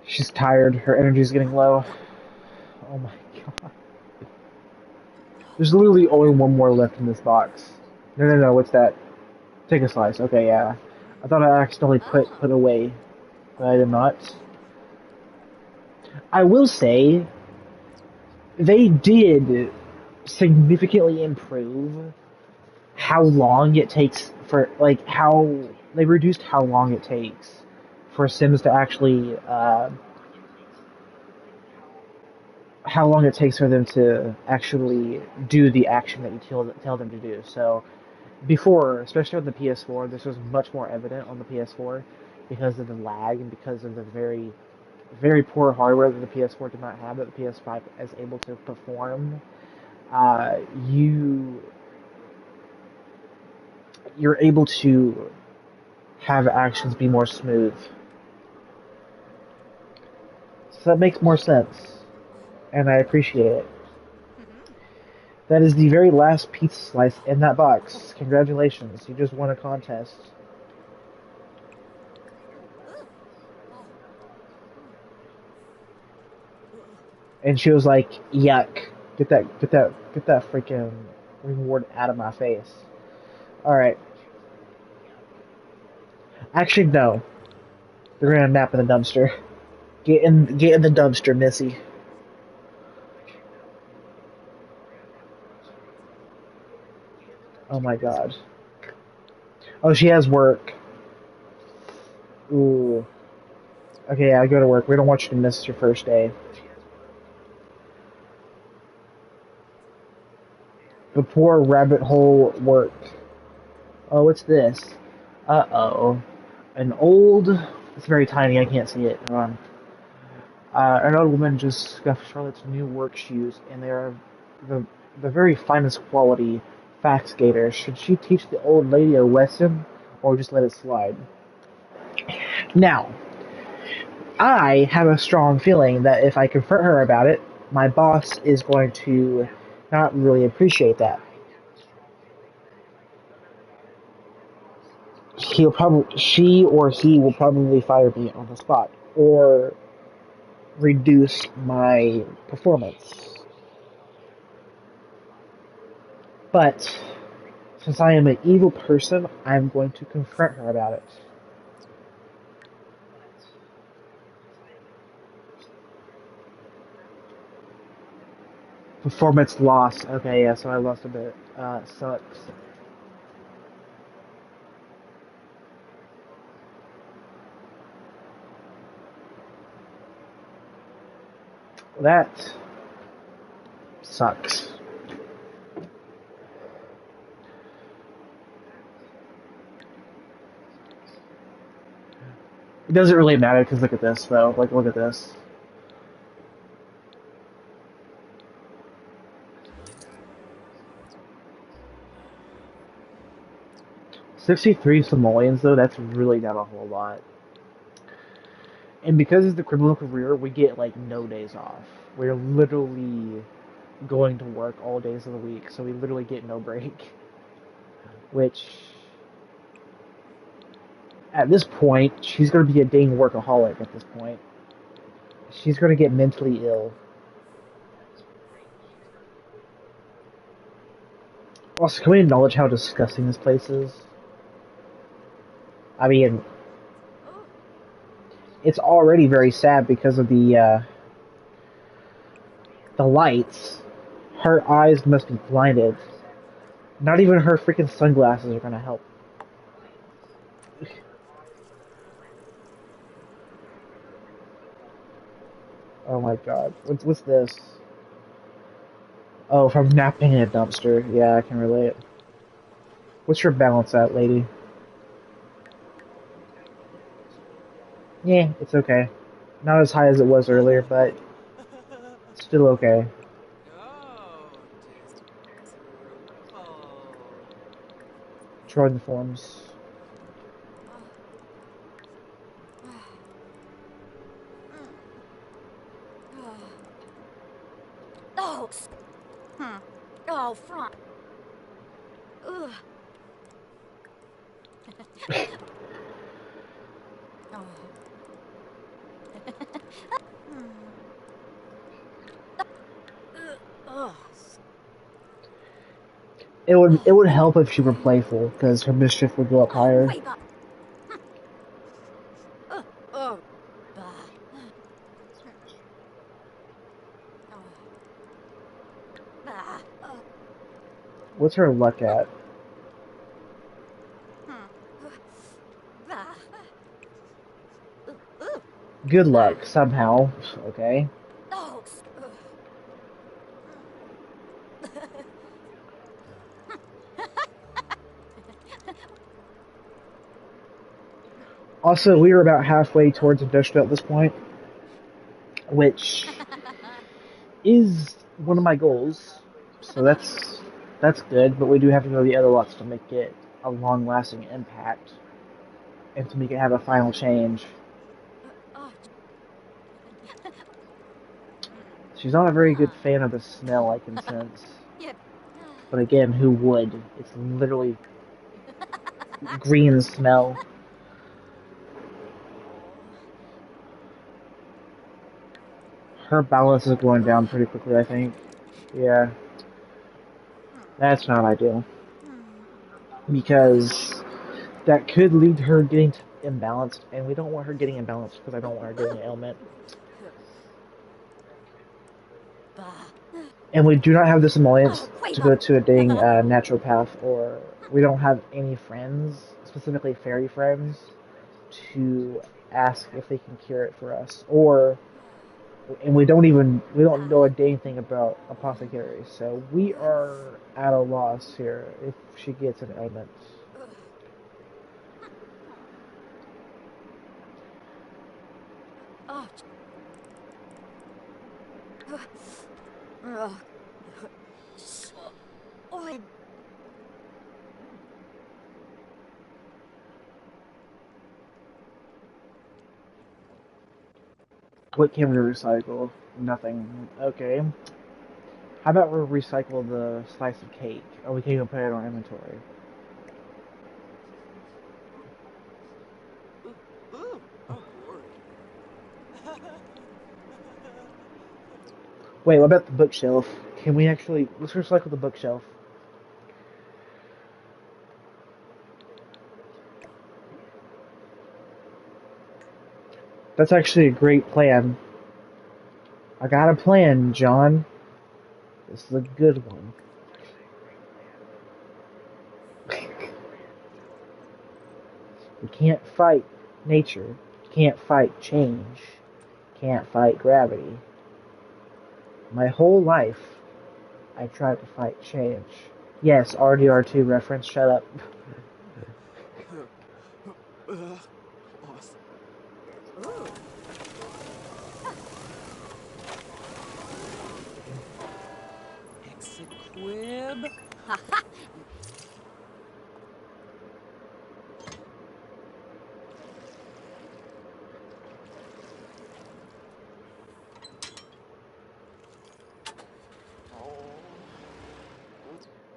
She's tired. Her energy's getting low. Oh my god. There's literally only one more left in this box. No, what's that? Take a slice. Okay, yeah. I thought I accidentally put away, but I did not. I will say, they did significantly improve how long it takes for, like, how they reduced how long it takes for Sims to actually, how long it takes for them to actually do the action that you tell them to do. So, before, especially on the PS4, this was much more evident on the PS4 because of the lag and because of the very, very poor hardware that the PS4 did not have that the PS5 is able to perform. Uh, you you're able to have actions be more smooth. So that makes more sense, and I appreciate it. That is the very last pizza slice in that box. Congratulations, you just won a contest. And she was like, "Yuck! Get that freaking reward out of my face." All right. Actually, no. They're gonna nap in the dumpster. Get in the dumpster, Missy. Oh my god. Oh, she has work. Ooh. Okay, yeah, go to work. We don't want you to miss your first day. The poor rabbit hole work. Oh, what's this? Uh-oh. An old... It's very tiny, I can't see it. Hold on. An old woman just scuffed Charlotte's new work shoes, and they are the, the very finest quality fax gators. Should she teach the old lady a lesson, or just let it slide? Now, I have a strong feeling that if I confront her about it, my boss is going to not really appreciate that. She or he will probably fire me on the spot, or reduce my performance. But since I am an evil person, I'm going to confront her about it. Performance loss. Okay, yeah, so I lost a bit. Sucks. That sucks. It doesn't really matter because look at this, though. Like, look at this. $63 simoleons, though, that's really not a whole lot. And because it's the criminal career, we get, like, no days off. We're literally going to work all days of the week, so we literally get no break. Which, at this point, she's going to be a dang workaholic at this point. She's going to get mentally ill. Also, can we acknowledge how disgusting this place is? I mean, it's already very sad because of the lights. Her eyes must be blinded. Not even her freaking sunglasses are gonna help. Oh my god. What's this? Oh, from napping in a dumpster. Yeah, I can relate. What's your balance at, lady? Yeah, it's okay. Not as high as it was earlier, but still okay. Oh, disrespectful. Join the forums. Oh, oh, front. Ugh. Oh. Ugh. It would help if she were playful, because her mischief would go up Oh, higher. wait, but. Oh, bah. Oh. Bah. What's her luck at? Bah. Ugh. Good Bah. luck, somehow. Okay. Oh. Also, we are about halfway towards industrial at this point, which is one of my goals. So that's good, but we do have to go the other lots to make it a long-lasting impact and to make it have a final change. Oh. She's not a very good fan of the smell, I can sense. Yep. But again, who would? It's literally green smell. Her balance is going down pretty quickly, I think. Yeah. That's not ideal. Because that could lead to her getting imbalanced, and we don't want her getting imbalanced because I don't want her getting an ailment. Bah. And we do not have this emollient Oh, wait, to go but. to a dang naturopath, or we don't have any friends, specifically fairy friends, to ask if they can cure it for us. And we don't know a dang thing about apothecaries, so we are at a loss here if she gets an ailment. Oh. Ugh. Oh. What can we recycle? Nothing. Okay. How about we recycle the slice of cake? Or we can't even put it on our inventory. Ooh, oh, glory. Wait, what about the bookshelf? Can we actually... Let's recycle the bookshelf. That's actually a great plan. I got a plan, John. This is a good one. We can't fight nature. Can't fight change. Can't fight gravity. My whole life, I tried to fight change. Yes, RDR2 reference, shut up. Awesome. Ooh. Exequib.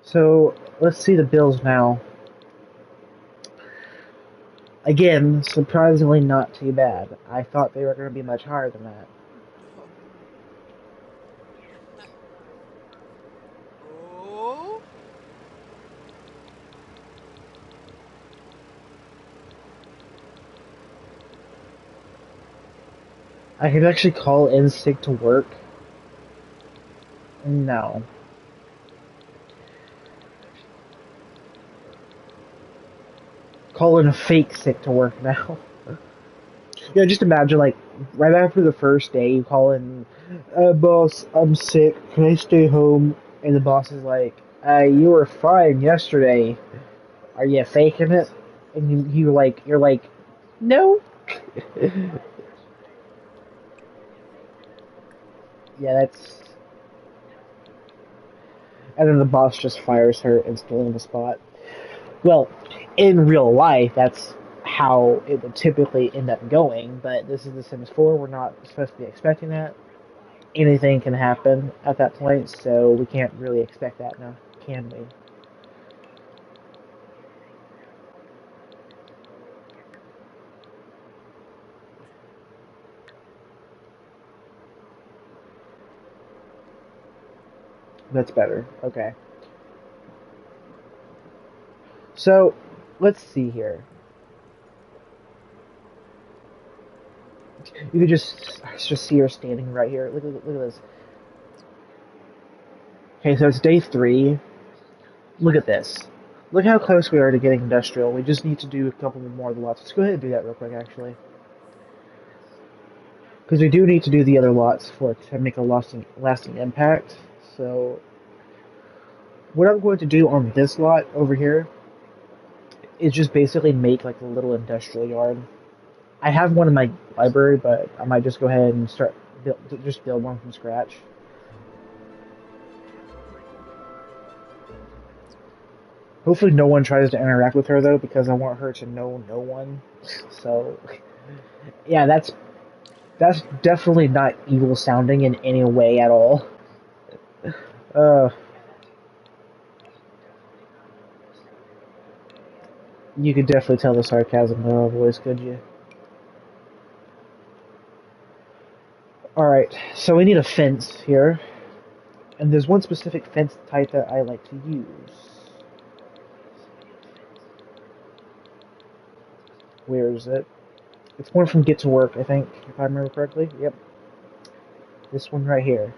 So, let's see the bills now. Again, surprisingly not too bad. I thought they were going to be much higher than that. Oh. I could actually call in sick to work. No. Call in a fake sick to work now. Yeah, just imagine like right after the first day, you call in, boss, I'm sick. Can I stay home? And the boss is like, you were fine yesterday. Are you faking it? And you're like, no. Yeah, that's. And then the boss just fires her instantly on the spot. Well, in real life, that's how it would typically end up going, but this is The Sims 4. We're not supposed to be expecting that. Anything can happen at that point, so we can't really expect that now, can we? That's better. Okay. So, let's see here. You could just see her standing right here. Look at this. Okay, so it's day 3. Look at this. Look how close we are to getting industrial. We just need to do a couple more of the lots. Let's go ahead and do that real quick, actually. Because we do need to do the other lots for it to make a lasting impact. So, what I'm going to do on this lot over here is just basically make like a little industrial yard. I have one in my library, but I might just go ahead and just build one from scratch. Hopefully no one tries to interact with her though, because I want her to know no one. So, yeah, that's definitely not evil sounding in any way at all. Uh, you could definitely tell the sarcasm in her voice, could you? Alright, so we need a fence here. And there's one specific fence type that I like to use. Where is it? It's one from Get to Work, I think, if I remember correctly. Yep. This one right here.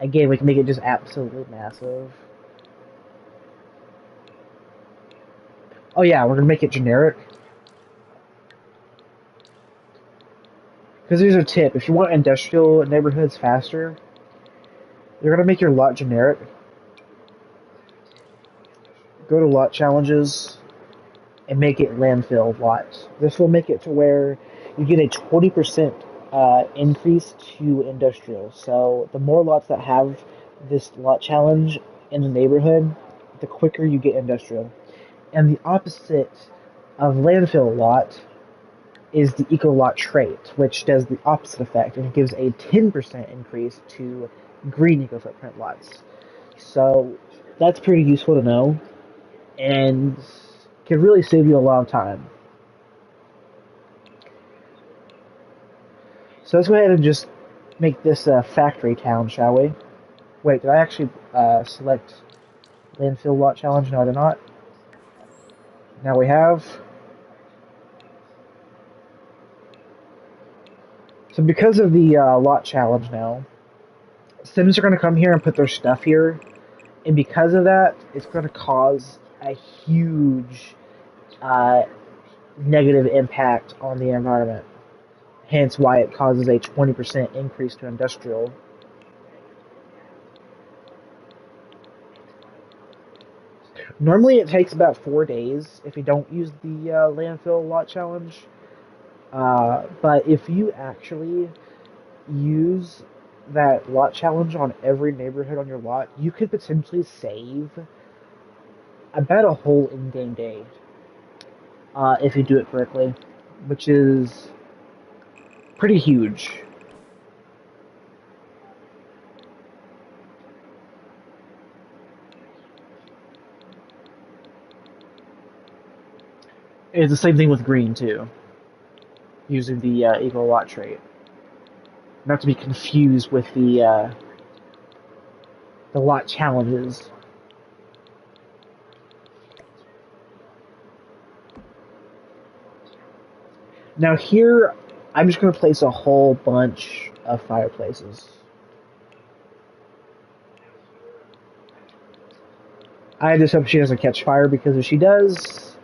Again, we can make it just absolutely massive. Oh yeah, we're gonna make it generic. Because there's a tip. If you want industrial neighborhoods faster, you're gonna make your lot generic. Go to lot challenges and make it landfill lots. This will make it to where you get a 20% increase to industrial. So the more lots that have this lot challenge in the neighborhood, the quicker you get industrial. And the opposite of landfill lot is the eco lot trait, which does the opposite effect and gives a 10% increase to green eco footprint lots. So that's pretty useful to know and can really save you a lot of time. So let's go ahead and just make this a factory town, shall we? Wait, did I actually select landfill lot challenge? No, I did not. Now we have. So because of the lot challenge now, Sims are going to come here and put their stuff here, and because of that, it's going to cause a huge negative impact on the environment. Hence why it causes a 20% increase to industrial. Normally it takes about 4 days if you don't use the landfill lot challenge. But if you actually use that lot challenge on every neighborhood on your lot, you could potentially save about a whole in-game day if you do it correctly, which is pretty huge. It's the same thing with green too, using the equal lot trait. Not to be confused with the lot challenges. Now here, I'm just going to place a whole bunch of fireplaces. I just hope she doesn't catch fire, because if she does,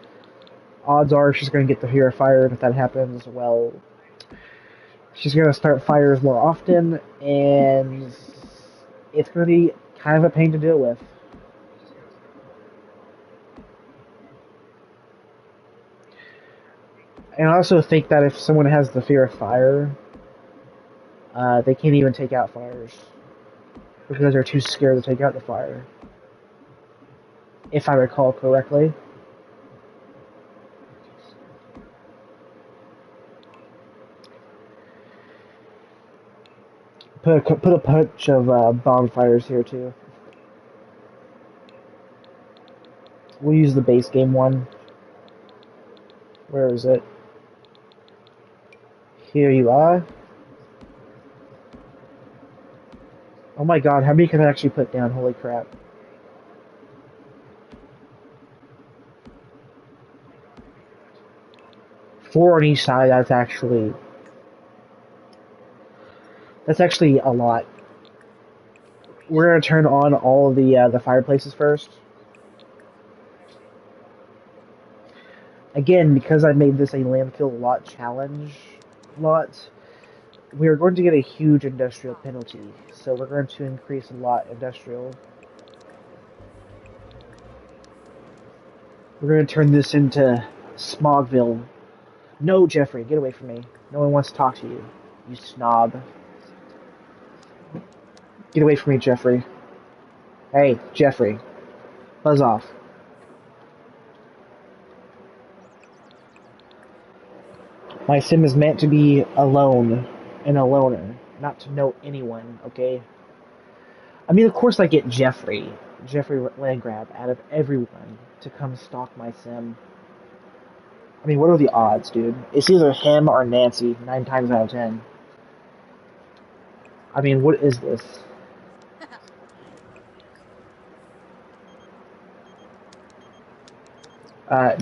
odds are she's going to get the fear of fire, and if that happens, well, she's going to start fires more often, and it's going to be kind of a pain to deal with. And I also think that if someone has the fear of fire, they can't even take out fires, because they're too scared to take out the fire, if I recall correctly. Put a bunch of bonfires here too. We'll use the base game one. Where is it? Here you are. Oh my god, how many can I actually put down? Holy crap. Four on each side, that's actually a lot. We're gonna turn on all of the fireplaces first. Again, because I made this a landfill lot challenge lot, we are going to get a huge industrial penalty. So we're going to increase lot industrial. We're going to turn this into Smogville. No, Jeffrey, get away from me. No one wants to talk to you, you snob. Get away from me, Jeffrey. Hey, Jeffrey. Buzz off. My sim is meant to be alone and a loner, not to know anyone, okay? I mean, of course I get Jeffrey Landgrab, out of everyone to come stalk my sim. I mean, what are the odds, dude? It's either him or Nancy, 9 times out of 10. I mean, what is this?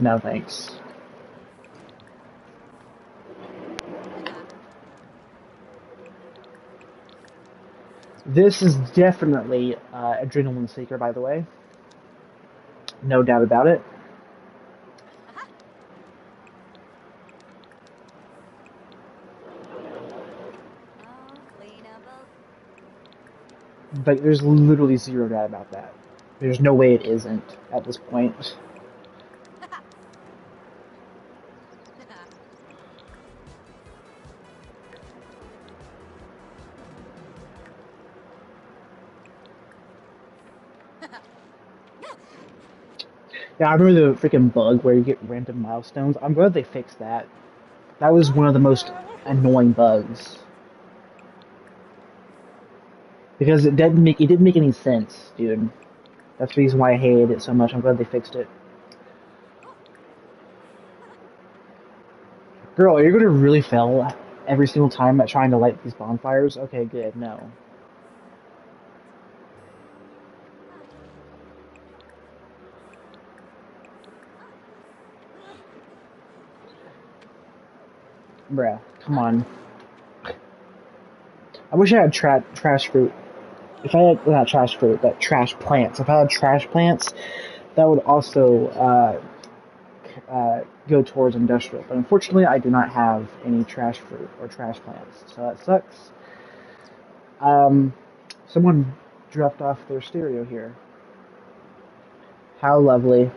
No thanks. This is definitely Adrenaline Seeker, by the way. No doubt about it. But there's literally zero doubt about that. There's no way it isn't at this point. Yeah, I remember the freaking bug where you get random milestones. I'm glad they fixed that. That was one of the most annoying bugs. Because it didn't make any sense, dude. That's the reason why I hated it so much. I'm glad they fixed it. Girl, are you gonna really fail every single time at trying to light these bonfires? Okay, good, no. Bruh, come on. I wish I had trash fruit. If I had, not trash fruit, but trash plants. If I had trash plants, that would also go towards industrial. But unfortunately, I do not have any trash fruit or trash plants, so that sucks. Someone dropped off their stereo here. How lovely.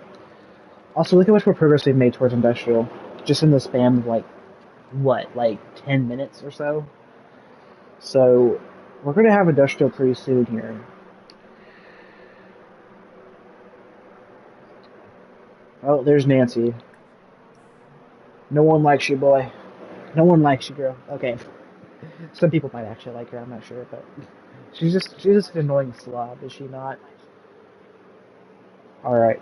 Also, look how much more progress they've made towards industrial. Just in the span of, like, what, like 10 minutes or so? So, we're going to have industrial pretty soon here. Oh, there's Nancy. No one likes you, boy. No one likes you, girl. Okay. Some people might actually like her, I'm not sure, but she's just an annoying slob, is she not? Alright.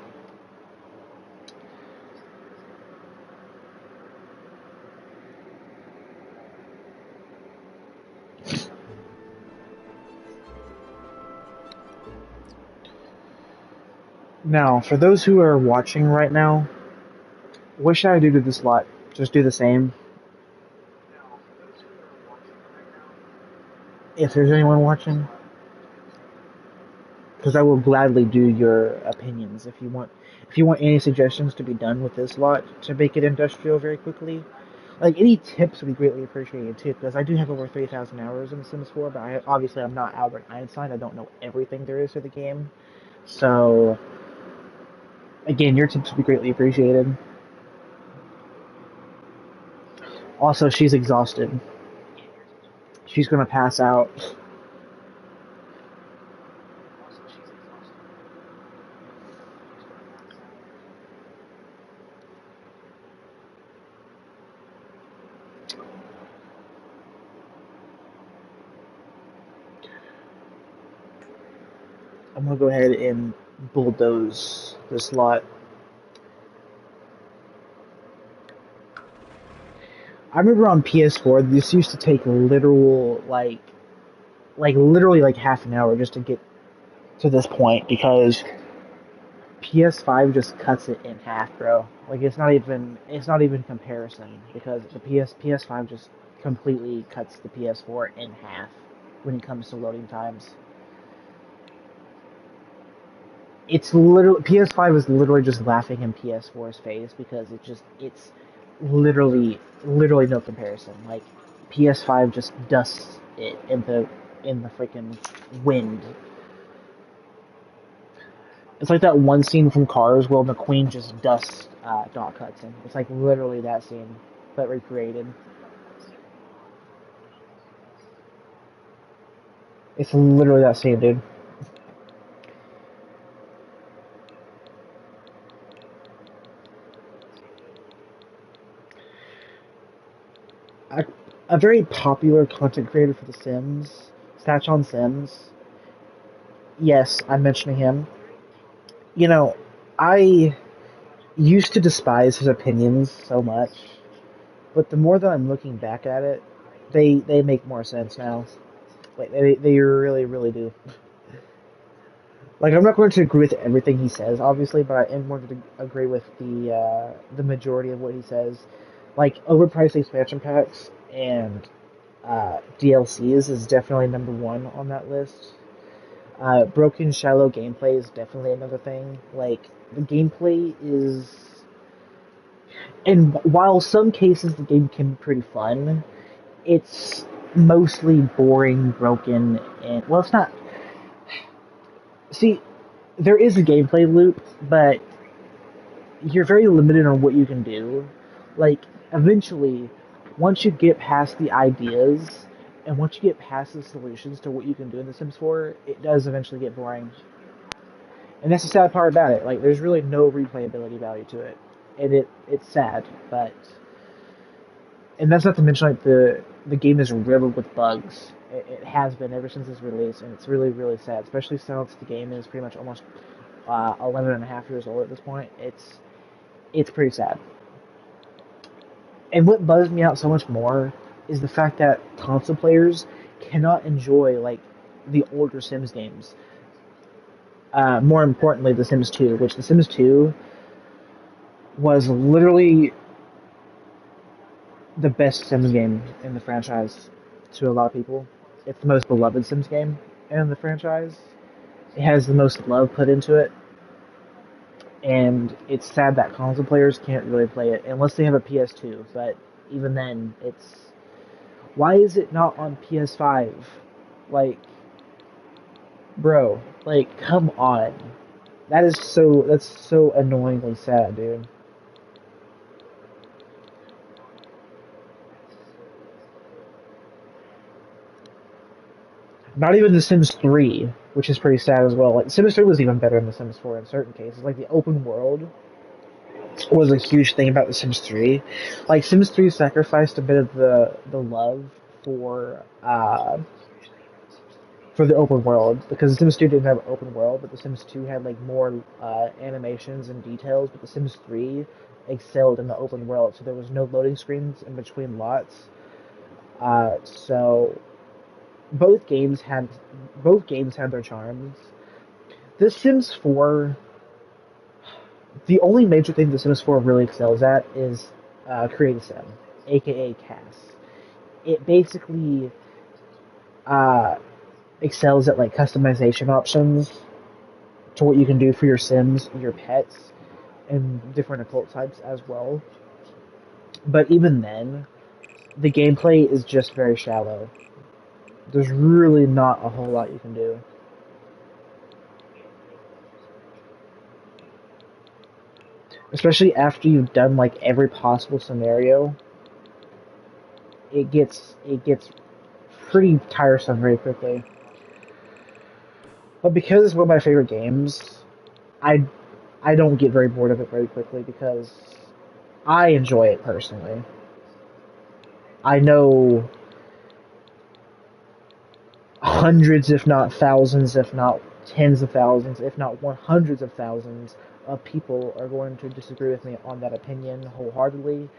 Now, for those who are watching right now, what should I do to this lot? Just do the same? if there's anyone watching, because I will gladly do your opinions if you want. If you want any suggestions to be done with this lot to make it industrial very quickly, like any tips would be greatly appreciated too. Because I do have over 3,000 hours in The Sims 4, but obviously I'm not Albert Einstein. I don't know everything there is to the game. So again, your tips would be greatly appreciated. Also, she's exhausted. She's gonna pass out. I'm gonna go ahead and bulldoze this lot. I remember on PS4, this used to take literal literally like half an hour just to get to this point because PS5 just cuts it in half, bro. Like it's not even comparison because the PS5 just completely cuts the PS4 in half when it comes to loading times. It's literally PS5 is literally just laughing in PS4's face because it's literally no comparison. Like PS5 just dusts it in the freaking wind. It's like that one scene from Cars where McQueen just dusts Doc Hudson. It's like literally that scene, but recreated. It's literally that scene, dude. A, a very popular content creator for The Sims, Statch on Sims. Yes, I'm mentioning him. You know, I used to despise his opinions so much, but the more that I'm looking back at it, they make more sense now. Like they really do. Like I'm not going to agree with everything he says, obviously, but I am going to agree with the majority of what he says. Like overpriced expansion packs and DLCs is definitely number one on that list. Broken shallow gameplay is definitely another thing. Like the gameplay is, and while some cases the game can be pretty fun, it's mostly boring, broken, and well, it's not. See, there is a gameplay loop, but you're very limited on what you can do. Like, eventually, once you get past the ideas and once you get past the solutions to what you can do in The Sims 4, it does eventually get boring. And that's the sad part about it. Like, there's really no replayability value to it, and it's sad. But and that's not to mention like the game is riddled with bugs. It has been ever since its release, and it's really sad. Especially since the game is pretty much almost 11 and a half years old at this point. It's pretty sad. And what bugs me out so much more is the fact that console players cannot enjoy like the older Sims games. More importantly, The Sims 2, which The Sims 2 was literally the best Sims game in the franchise to a lot of people. It's the most beloved Sims game in the franchise. It has the most love put into it, and it's sad that console players can't really play it unless they have a PS2. But even then, it's why is it not on PS5? Like, bro, like come on. That's so annoyingly sad, dude. Not even The Sims 3, which is pretty sad as well. Like Sims 3 was even better than The Sims 4 in certain cases. Like the open world was a huge thing about The Sims 3. Like Sims 3 sacrificed a bit of the love for the open world because The Sims 2 didn't have open world, but The Sims 2 had like more animations and details. But The Sims 3 excelled in the open world, so there was no loading screens in between lots. So both games had their charms. The Sims 4, the only major thing The Sims 4 really excels at is Create a Sim, aka CAS. It basically uh, excels at like customization options to what you can do for your Sims, your pets, and different occult types as well. But even then, the gameplay is just very shallow. There's really not a whole lot you can do. Especially after you've done like every possible scenario, it gets pretty tiresome very quickly. But because it's one of my favorite games, I I don't get very bored of it very quickly because I enjoy it personally. I know hundreds, if not thousands, if not tens of thousands, if not hundreds of thousands of people are going to disagree with me on that opinion wholeheartedly.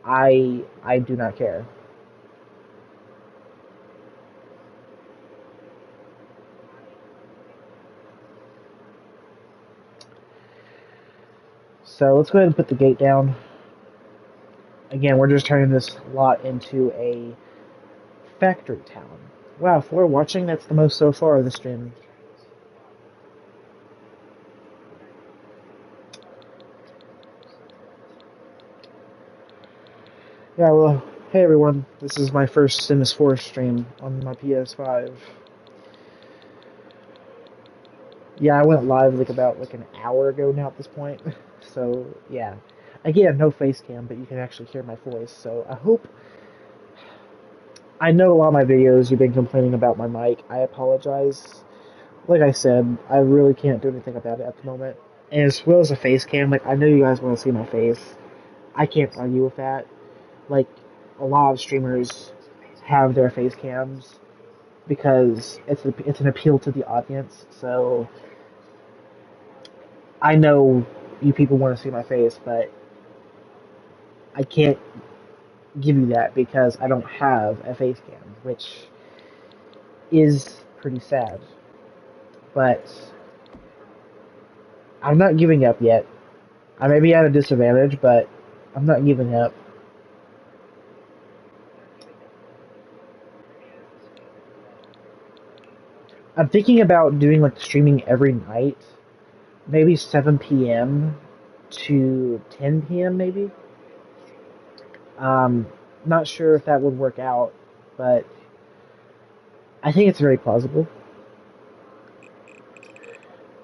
I do not care. So let's go ahead and put the gate down. Again, we're just turning this lot into a factory town. Wow, if we're watching, that's the most so far of the stream. Yeah, well, hey everyone, this is my first Sims 4 stream on my PS5. Yeah, I went live like about like an hour ago now at this point. So yeah, again, no face cam, but you can actually hear my voice. So I hope. I know a lot of my videos you've been complaining about my mic. I apologize. Like I said, I really can't do anything about it at the moment. And as well as a face cam, like I know you guys want to see my face. I can't argue with that. Like a lot of streamers have their face cams because it's an appeal to the audience. So I know you people want to see my face, but I can't give you that because I don't have a face cam, which is pretty sad. But I'm not giving up yet. I may be at a disadvantage, but I'm not giving up. I'm thinking about doing like streaming every night, maybe 7 p.m. to 10 p.m. maybe. Not sure if that would work out, but I think it's very plausible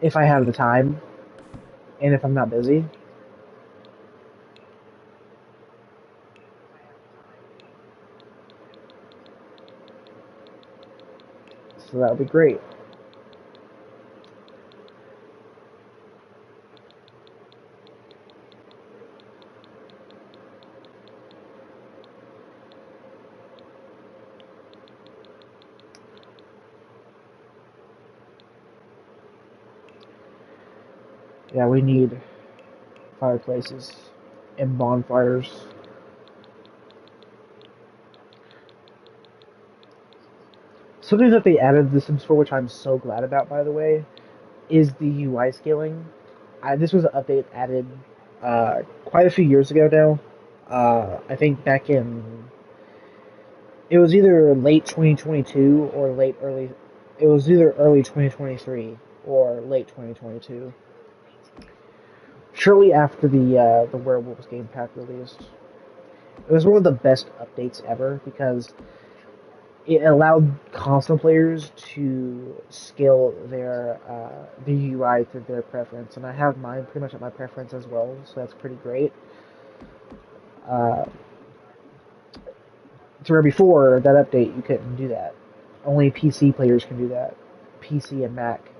if I have the time and if I'm not busy. So that would be great. Yeah, we need fireplaces and bonfires. Something that they added to The Sims 4, which I'm so glad about, by the way, is the UI scaling. This was an update added quite a few years ago now. I think back in it was either late 2022 or late early. It was either early 2023 or late 2022. Shortly after the Werewolves game pack released, it was one of the best updates ever because it allowed console players to scale their the UI to their preference, and I have mine pretty much at my preference as well, so that's pretty great. Uh, to where before that update, you couldn't do that. Only PC players can do that. PC and Mac.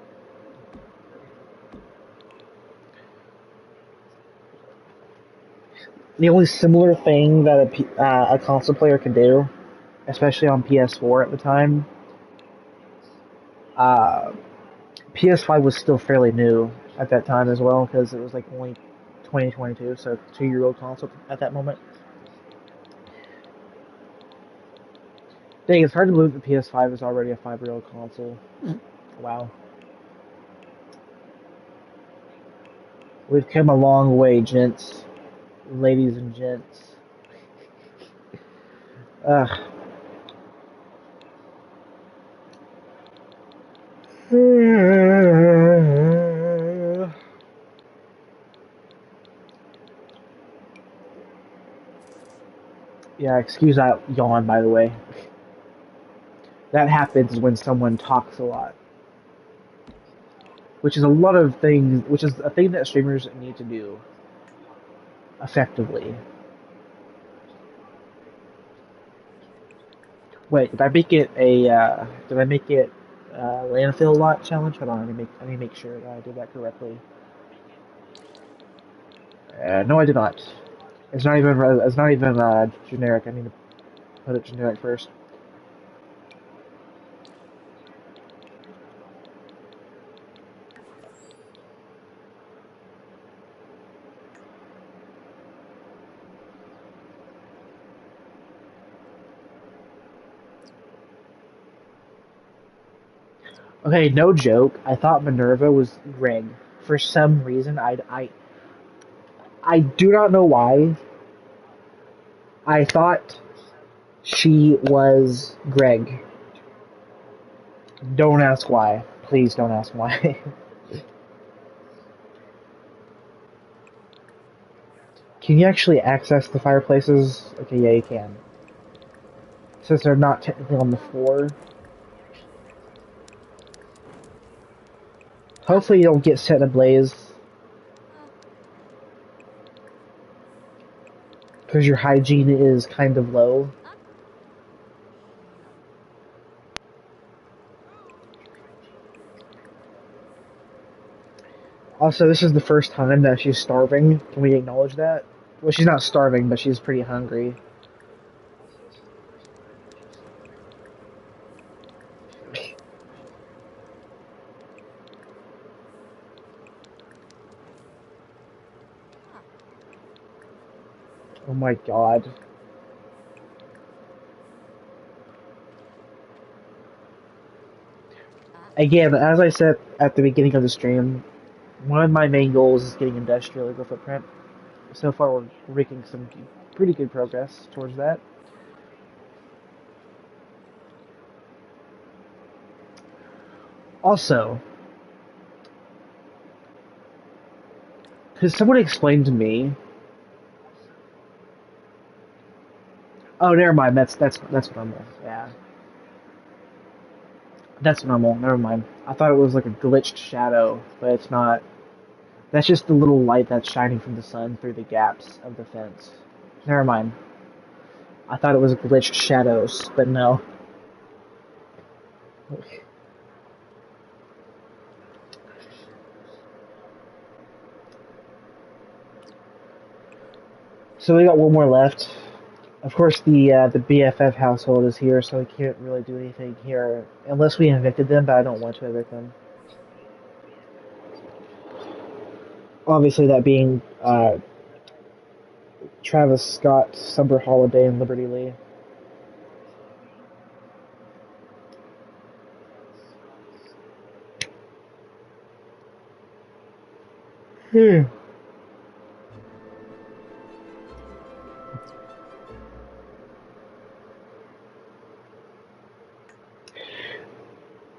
The only similar thing that a console player can do, especially on PS4 at the time, uh, PS5 was still fairly new at that time as well because it was like only 2022, so 2-year-old console at that moment. Dang, it's hard to believe the PS5 is already a 5-year-old console. Wow. We've come a long way, gents. Ladies and gents. Ugh. Yeah, excuse that yawn, by the way. That happens when someone talks a lot, which is a lot of things, which is a thing that streamers need to do effectively. Wait, did I make it a? Did I make it landfill lot challenge? Hold on, I need to make sure that I did that correctly. No, I did not. It's not even. It's not even generic. I need to put it generic first. Okay, no joke. I thought Minerva was Greg. For some reason, I do not know why. I thought she was Greg. Don't ask why. Please don't ask why. Can you actually access the fireplaces? Okay, yeah, you can. Since they're not technically on the floor. Hopefully you don't get set ablaze. Because your hygiene is kind of low. Also, this is the first time that she's starving. Can we acknowledge that? Well, she's not starving, but she's pretty hungry. Oh my god. Again, as I said at the beginning of the stream, one of my main goals is getting industrial eco footprint. So far, we're making some pretty good progress towards that. Also, could someone explain to me? Oh, never mind. That's normal. Yeah, that's normal. Never mind. I thought it was like a glitched shadow, but it's not. That's just the little light that's shining from the sun through the gaps of the fence. Never mind. I thought it was glitched shadows, but no. So we got one more left. Of course, the BFF household is here, so we can't really do anything here unless we evicted them. But I don't want to evict them. Obviously, that being Travis Scott, Summer Holiday, and Liberty Lee. Hmm.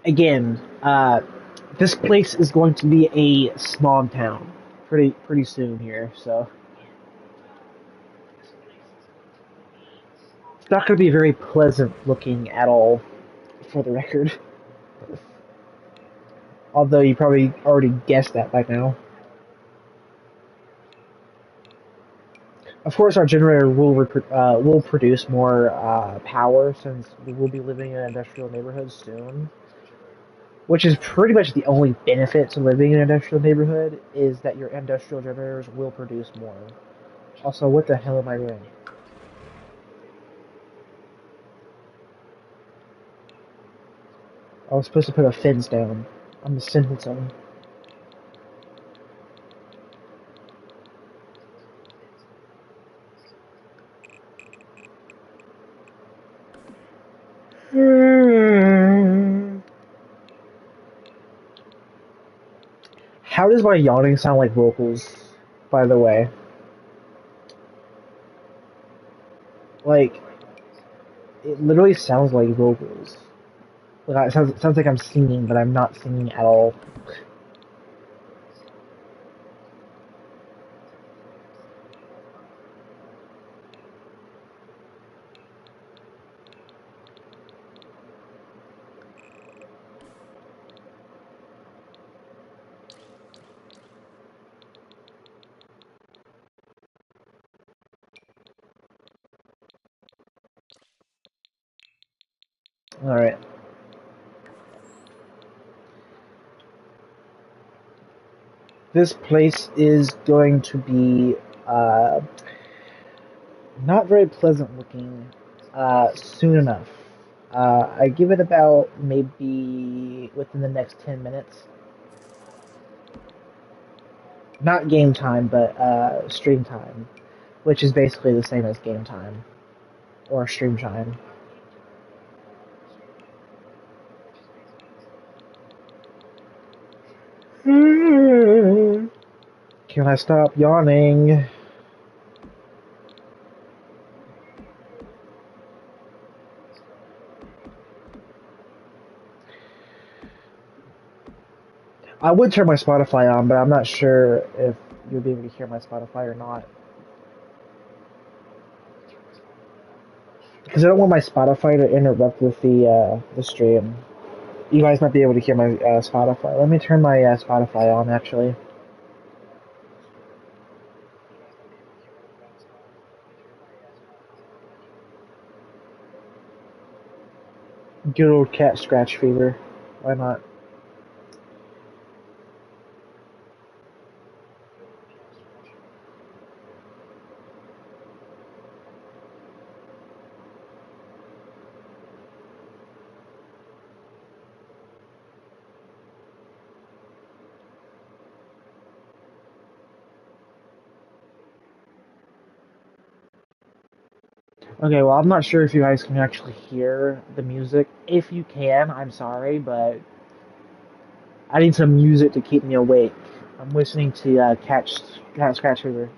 Again, this place is going to be a smog town pretty soon here, so it's not going to be very pleasant looking at all, for the record. Although you probably already guessed that by now. Of course, our generator will produce more power since we will be living in an industrial neighborhood soon. Which is pretty much the only benefit to living in an industrial neighborhood is that your industrial generators will produce more. Also, what the hell am I doing? I was supposed to put a fence down. I'm a simpleton. How does my yawning sound like vocals, by the way? Like, it literally sounds like vocals. Like, it sounds like I'm singing, but I'm not singing at all. Alright. This place is going to be not very pleasant looking soon enough. I give it about maybe within the next 10 minutes. Not game time, but stream time, which is basically the same as game time or stream time. Can I stop yawning? I would turn my Spotify on, but I'm not sure if you'll be able to hear my Spotify or not. Because I don't want my Spotify to interrupt with the stream. You guys might be able to hear my Spotify. Let me turn my Spotify on, actually. Good old cat scratch fever. Why not? Okay, well, I'm not sure if you guys can actually hear the music. If you can, I'm sorry, but I need some music to keep me awake. I'm listening to Cat Scratch Fever.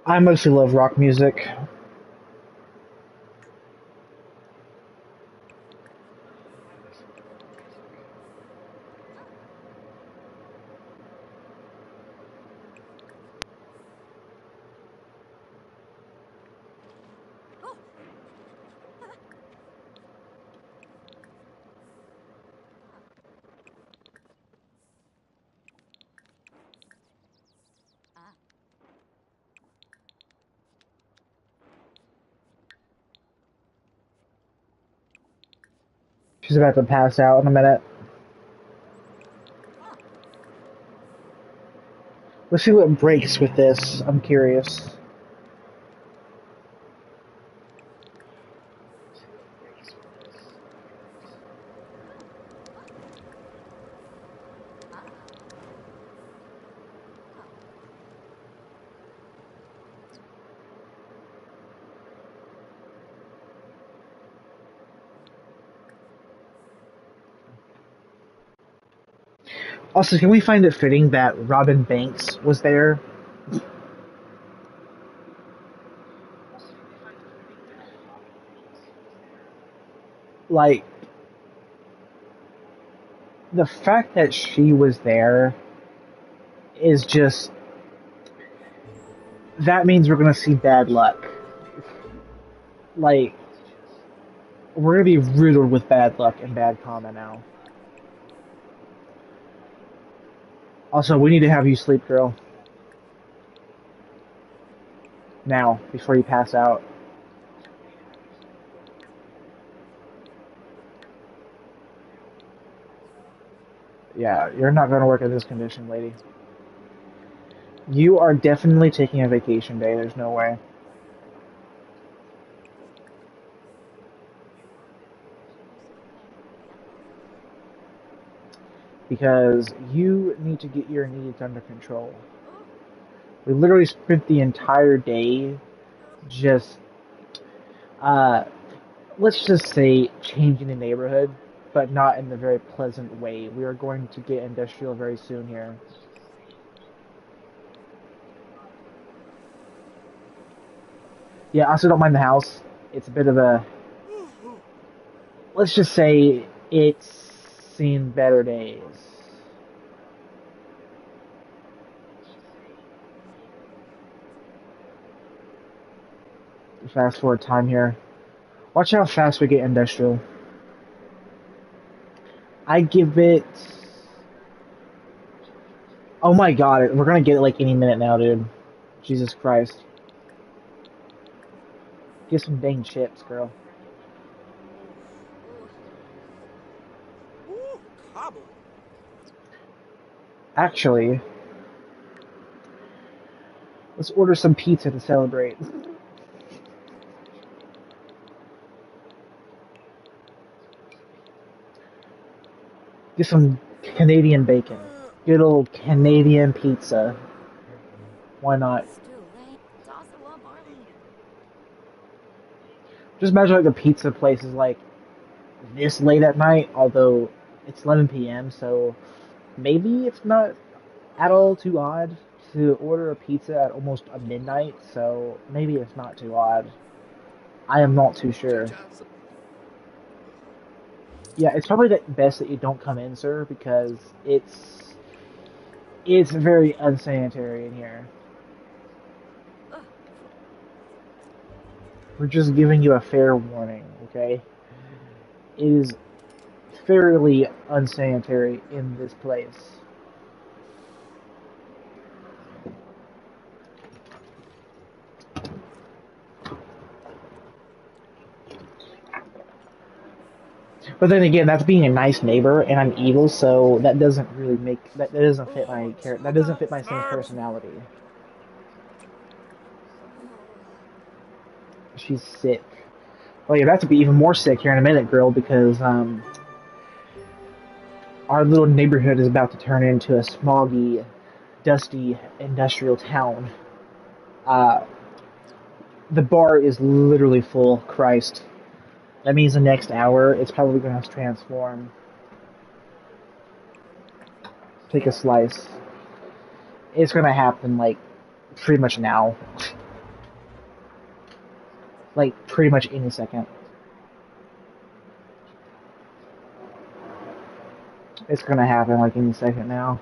I mostly love rock music. Oh. Ah. She's about to pass out in a minute. Ah. Let's see what breaks with this. I'm curious. Ah. Ah. Also, can we find it fitting that Robin Banks was there? Like, the fact that she was there is just. That means we're gonna see bad luck. Like, we're gonna be riddled with bad luck and bad karma now. Also, we need to have you sleep, girl. Now, before you pass out. Yeah, you're not gonna work in this condition, lady. You are definitely taking a vacation day, there's no way. Because you need to get your needs under control. Oh. We literally spent the entire day just, uh, let's just say, changing the neighborhood, but not in the very pleasant way. We are going to get industrial very soon here. Yeah, I also don't mind the house. It's a bit of a, let's just say, it's seen better days. Fast forward time here. Watch how fast we get industrial. I give it. Oh my god, we're gonna get it like any minute now, dude. Jesus Christ. Get some dang chips, girl. Ooh, cobble. Actually, let's order some pizza to celebrate. Get some Canadian bacon. Good old Canadian pizza. Why not? Still late. Toss the lump barley. Just imagine like a pizza place is like this late at night, although it's 11 p.m., so maybe it's not at all too odd to order a pizza at almost midnight, so maybe it's not too odd. I am not too sure. Yeah, it's probably best that you don't come in, sir, because it's very unsanitary in here. We're just giving you a fair warning, okay? It is fairly unsanitary in this place. But then again, that's being a nice neighbor, and I'm evil, so that doesn't really that doesn't fit my character. That doesn't fit my same personality. She's sick. Well, you're about to be even more sick here in a minute, girl, because our little neighborhood is about to turn into a smoggy, dusty industrial town. The bar is literally full. Christ. That means the next hour, it's probably going to transform. Take a slice. It's going to happen, like, pretty much now. Like, pretty much any second. It's going to happen, like, any second now.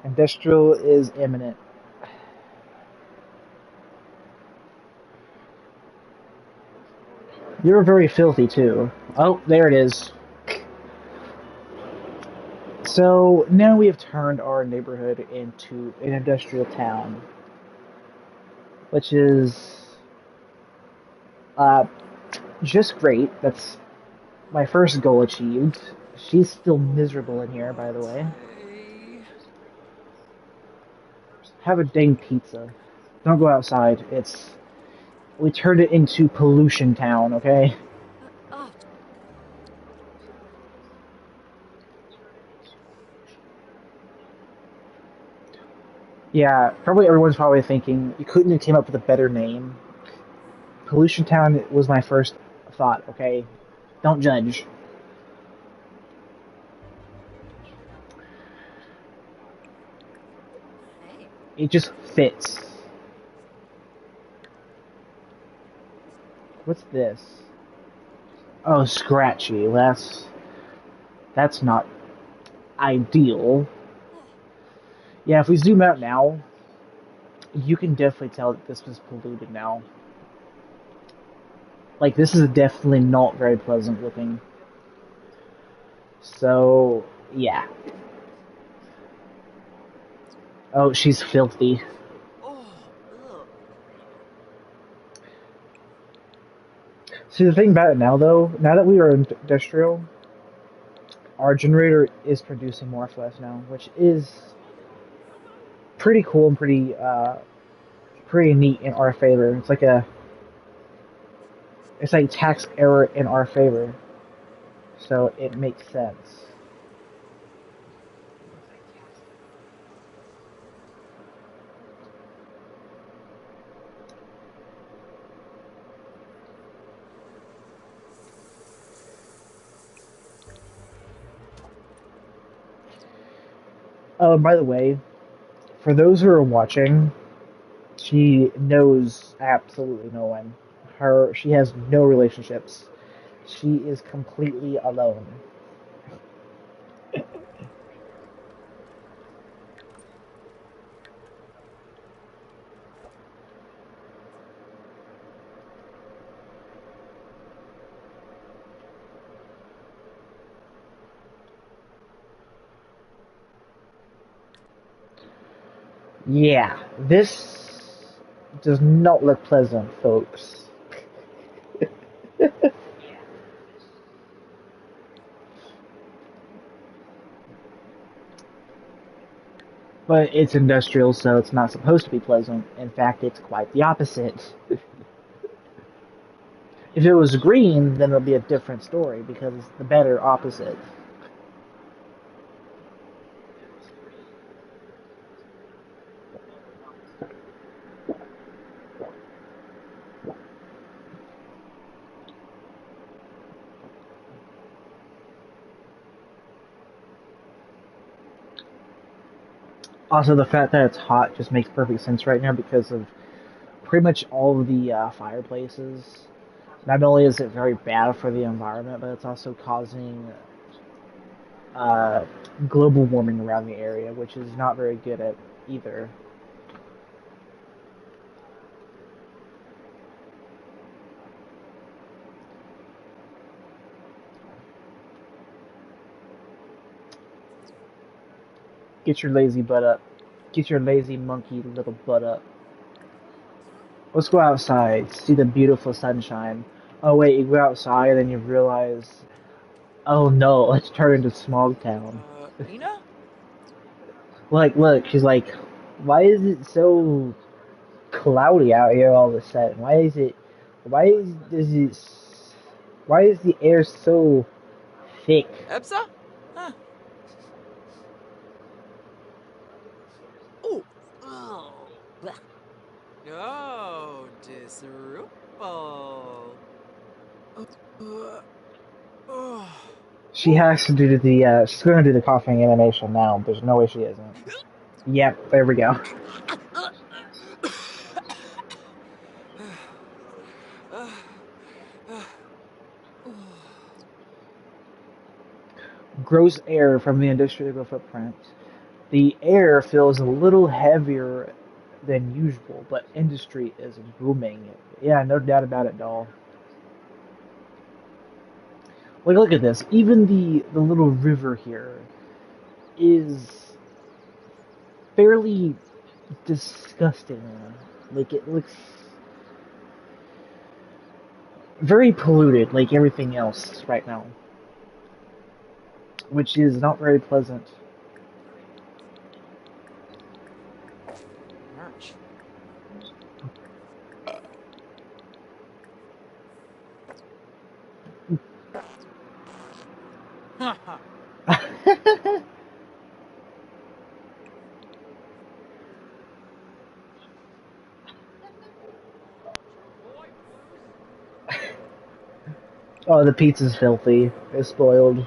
Industrial is imminent. You're very filthy, too. Oh, there it is. So, now we have turned our neighborhood into an industrial town. Which is... just great. That's my first goal achieved. She's still miserable in here, by the way. Have a dang pizza. Don't go outside. We turned it into pollution town, okay? Yeah, probably everyone's probably thinking, you couldn't have came up with a better name. Pollution Town was my first thought, okay? Don't judge. Hey. It just fits. What's this? Oh, Scratchy. That's not ideal. Yeah, if we zoom out now, you can definitely tell that this was polluted now. Like, this is definitely not very pleasant looking. So, yeah. Oh, she's filthy. See, the thing about it now, though, now that we are industrial, our generator is producing more for us now, which is pretty cool and pretty neat in our favor. It's like tax error in our favor, so it makes sense. Oh, and by the way, for those who are watching, she knows absolutely no one. She has no relationships. She is completely alone. Yeah, this does not look pleasant, folks. But it's industrial, so it's not supposed to be pleasant. In fact, it's quite the opposite. If it was green, then it'll be a different story because it's the better opposite. Also, the fact that it's hot just makes perfect sense right now because of pretty much all of the fireplaces. Not only is it very bad for the environment, but it's also causing uh, global warming around the area, which is not very good at either. Get your lazy butt up. Get your lazy monkey little butt up. Let's go outside, see the beautiful sunshine. Oh wait, you go outside and then you realize, oh no, let's turn into Smog Town. Ina? Like, look, she's like, why is it so cloudy out here all of a sudden? Why is the air so thick? Ebsa? Huh. Oh. Oh. Blech. Oh, disrupal. Oh. She has to do she's gonna do the coughing animation now. There's no way she isn't. Yep, there we go. Gross air from the industrial footprint. The air feels a little heavier than usual, but industry is booming. Yeah, no doubt about it, doll. Like, look at this. Even the little river here is fairly disgusting. Like, it looks very polluted, like everything else right now, which is not very pleasant. Merch. Haha. Oh, the pizza's filthy. It's spoiled.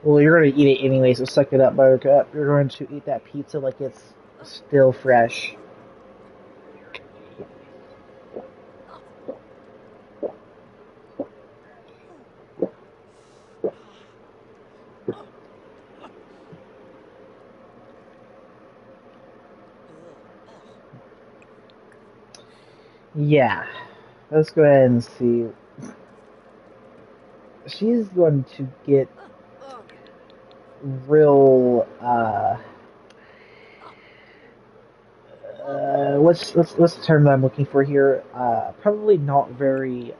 Well, you're gonna eat it anyway, so suck it up, Buttercup. You're going to eat that pizza like it's still fresh. Yeah. Let's go ahead and see. She's going to get real what's the term that I'm looking for here? Probably not very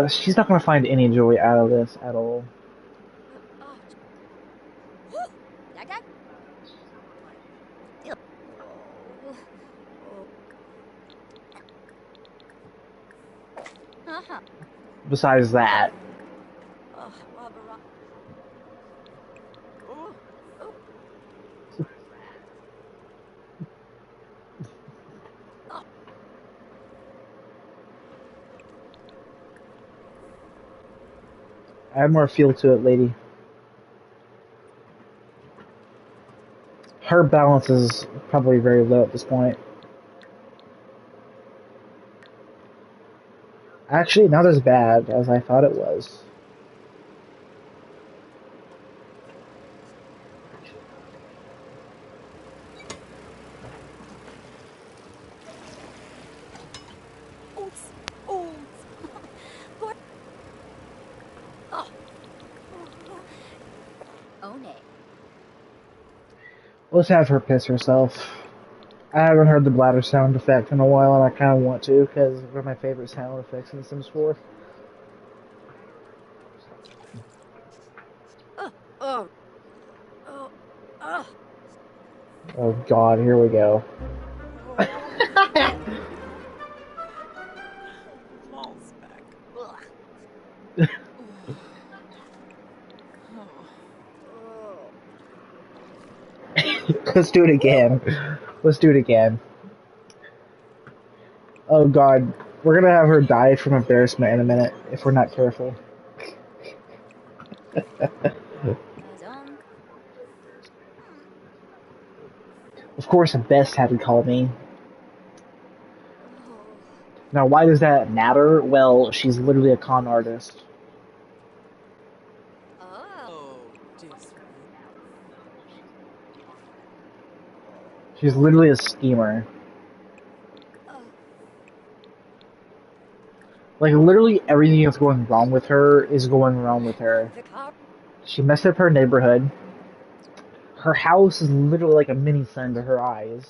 she's not gonna find any joy out of this at all. Oh. Whew. That guy? Ew. Oh. Oh. Uh-huh. Besides that. Oh, Barbara. Oh. Oh. Oh. Add more feel to it, lady. Her balance is probably very low at this point. Actually, not as bad as I thought it was. Oops. Oops. Bar- oh. Oh. Oh, nay. Let's have her piss herself. I haven't heard the bladder sound effect in a while, and I kind of want to, because it's one of my favorite sound effects in Sims 4. Oh, oh, oh. Oh god, here we go. Oh, balls back. Ugh. Oh. Oh. Let's do it again. Let's do it again. Oh god, we're gonna have her die from embarrassment in a minute if we're not careful. Zong. Of course, Bess had to call me. Oh. Now, why does that matter? Well, she's literally a con artist. Oh. Oh, disrupt. She's literally a schemer. Oh. Like, literally everything that's going wrong with her is going wrong with her. The car. She messed up her neighborhood. Her house is literally like a mini sun to her eyes.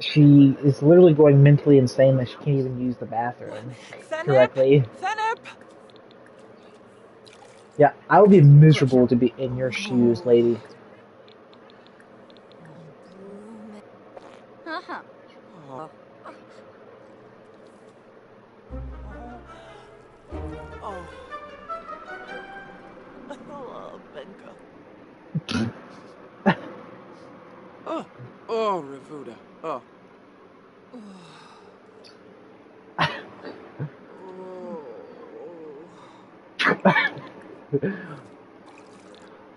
She is literally going mentally insane that she can't even use the bathroom Thanip! correctly. Thanip! Yeah, I would be miserable to be in your shoes, lady. Uh-huh. Oh. Oh. Oh. Oh, Benka. Oh. Oh, Revuda. Oh. Oh.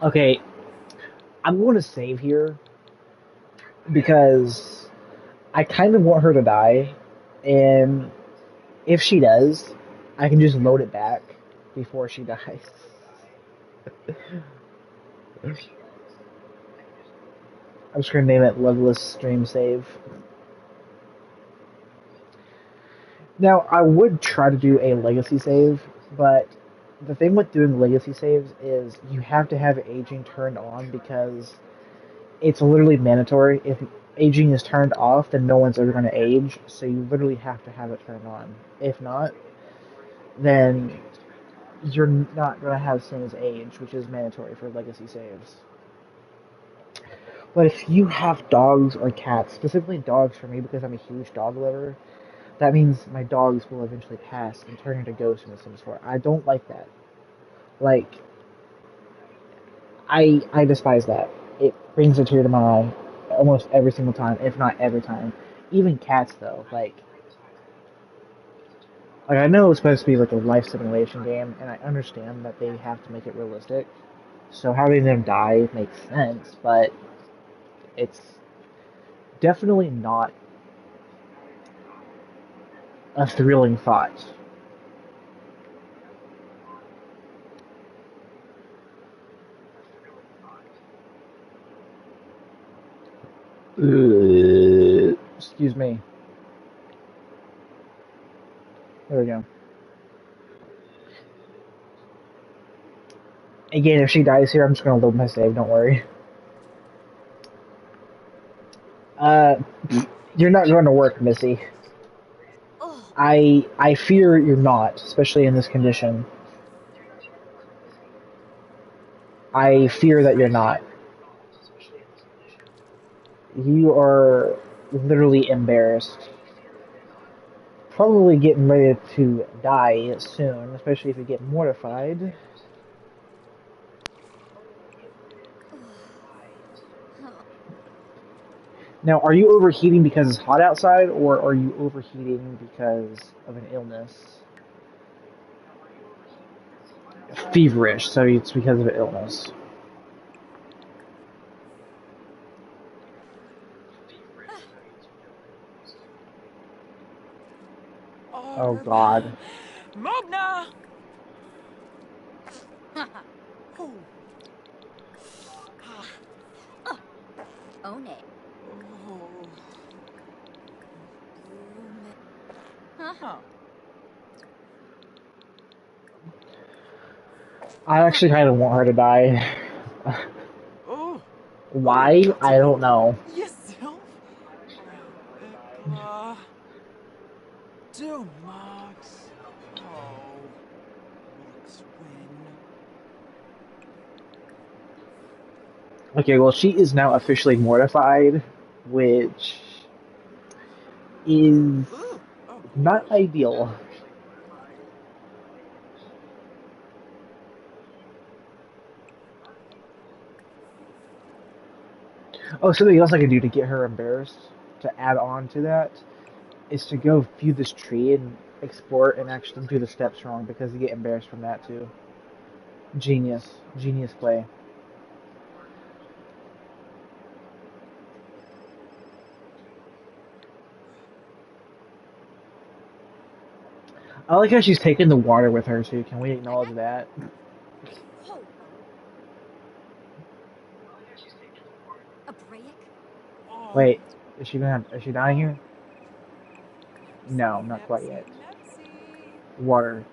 Okay, I'm going to save here because I kind of want her to die, and if she does, I can just load it back before she dies. I'm just gonna name it Loveless Stream Save. Now, I would try to do a legacy save, but the thing with doing legacy saves is you have to have aging turned on because it's literally mandatory. If aging is turned off, then no one's ever going to age, so you literally have to have it turned on. If not, then you're not going to have Sims age, which is mandatory for legacy saves. But if you have dogs or cats, specifically dogs for me because I'm a huge dog lover, that means my dogs will eventually pass and turn into ghosts in The Sims 4. I don't like that. Like, I despise that. It brings a tear to my eye almost every single time, if not every time. Even cats, though, like I know it's supposed to be like a life simulation game, and I understand that they have to make it realistic. So having them die makes sense, but it's definitely not a thrilling thought. Excuse me. There we go. Again, if she dies here, I'm just gonna load my save. Don't worry. Uh, you're not going to work, Missy. Oh. I fear you're not, especially in this condition. I fear that you're not. You are literally embarrassed. Probably getting ready to die soon, especially if you get mortified. Now, are you overheating because it's hot outside, or are you overheating because of an illness? Feverish, so it's because of an illness. Oh god. Mogna! Oh. One. Oh. Uh-huh. I actually kind of want her to die. Oh. Why? I don't know. Yourself? Do Max. Oh, Lux win. Okay, well, she is now officially mortified, which is Ooh, oh, not ideal. Oh, something else I can do to get her embarrassed, to add on to that, is to go view this tree and explore it and actually do the steps wrong because you get embarrassed from that too. Genius. Genius play. I like how she's taking the water with her too. Can we acknowledge that? Oh, a break? oh. Wait, is she dying here? No, Nepsy, not quite yet. Nepsy, Nepsy. Water.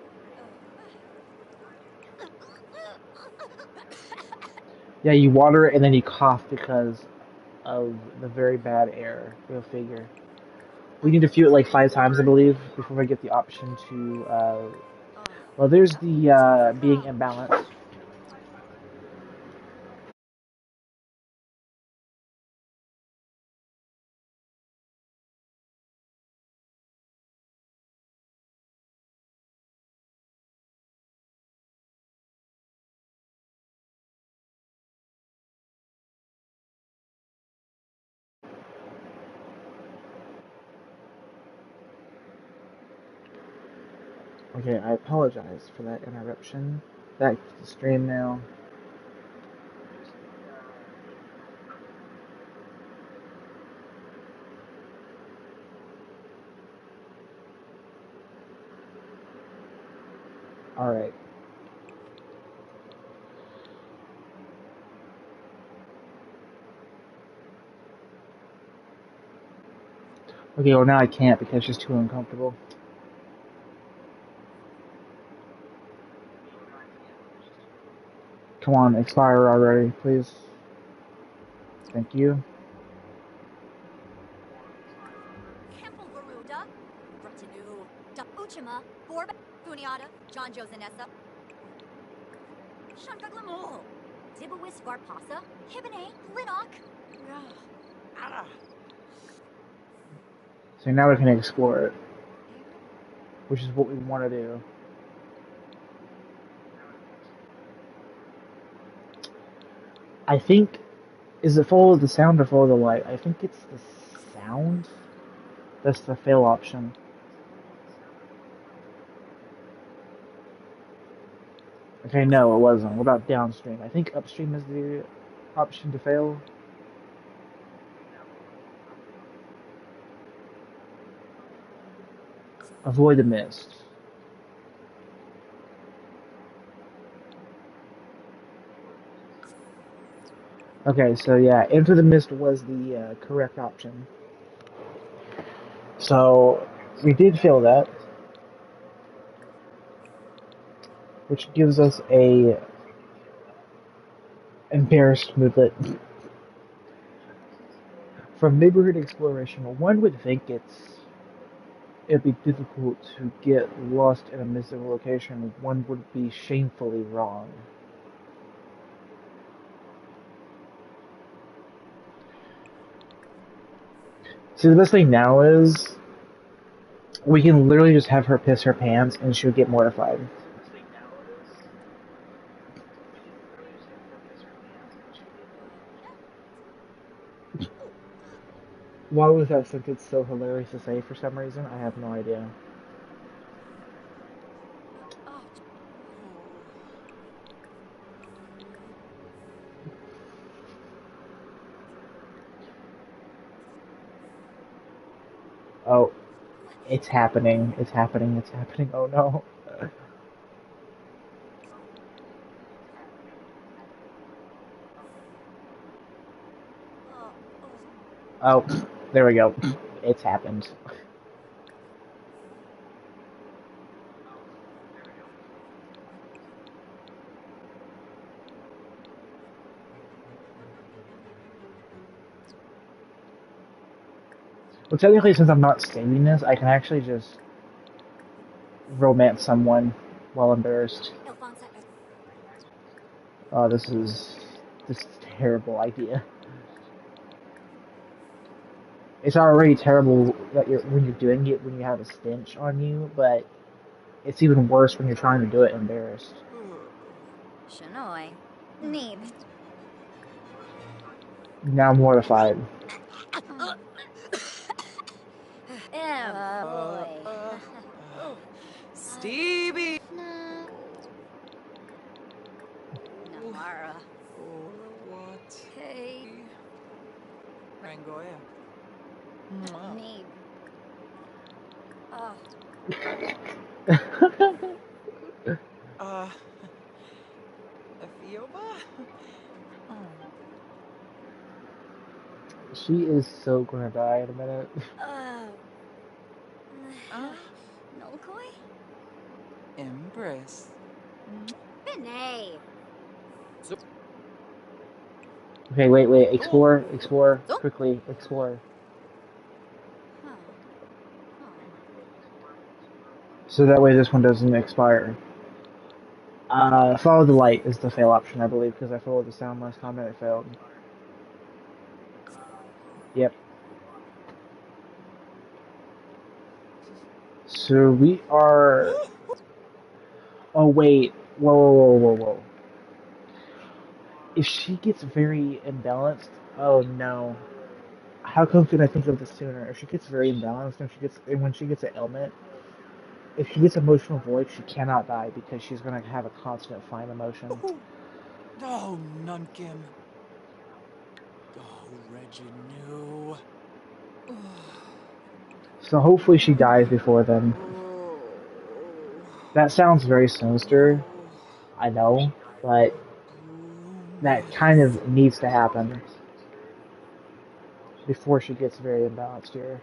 Yeah, you water it and then you cough because of the very bad air. Go figure. We need to view it like 5 times, I believe, before we get the option to. Well, there's the being imbalanced. Okay, I apologize for that interruption. Back to the stream now. Alright. Okay, well now I can't because she's too uncomfortable. Come on, expire already, please. Thank you. Campbell Garuda, Bretanu, Uchima, Borba, Funiata, John Josanessa, Shankaglamol, Dibawis Varpasa, Hibane, Linnock. Ah. So now we can explore it, which is what we want to do. I think, is it follow the sound or follow the light? I think it's the sound. That's the fail option. Okay, no, it wasn't. What about downstream? I think upstream is the option to fail. Avoid the mist. Okay, so yeah, enter the mist was the correct option. So we did fail that, which gives us a embarrassed moodlet. From neighborhood exploration, one would think it'd be difficult to get lost in a missing location. One would be shamefully wrong. See, the best thing now is we can literally just have her piss her pants and she'll get mortified. Why was that sentence so hilarious to say for some reason? I have no idea. Oh, it's happening. It's happening. It's happening. Oh no. Oh, there we go. It's happened. Well, technically, since I'm not saving this, I can actually just romance someone while embarrassed. Alfonso. Oh, this is a terrible idea. It's already terrible that when you're doing it when you have a stench on you, but it's even worse when you're trying to do it embarrassed. Shanoi. Neeb. Now I'm mortified. Boy. Stevie. Nah. Namara. Or what? Hey. Rangoya. Neeb. Oh. Uh, Ethiopa? She is so gonna die in a minute. Nolkoi? Empress. Benay. Okay, wait. Explore. Quickly, explore. Huh. So that way this one doesn't expire. Follow the light is the fail option, I believe, because I followed the sound last time and it failed. Yep. So we are... Oh, wait. Whoa. If she gets very imbalanced... Oh, no. How come did I think of this sooner? If she gets very imbalanced and when she gets an ailment, if she gets emotional void, she cannot die because she's going to have a constant fine emotion. Oh, Nunkim. Oh, Reginu. So hopefully she dies before then. That sounds very sinister, I know, but that kind of needs to happen before she gets very imbalanced here.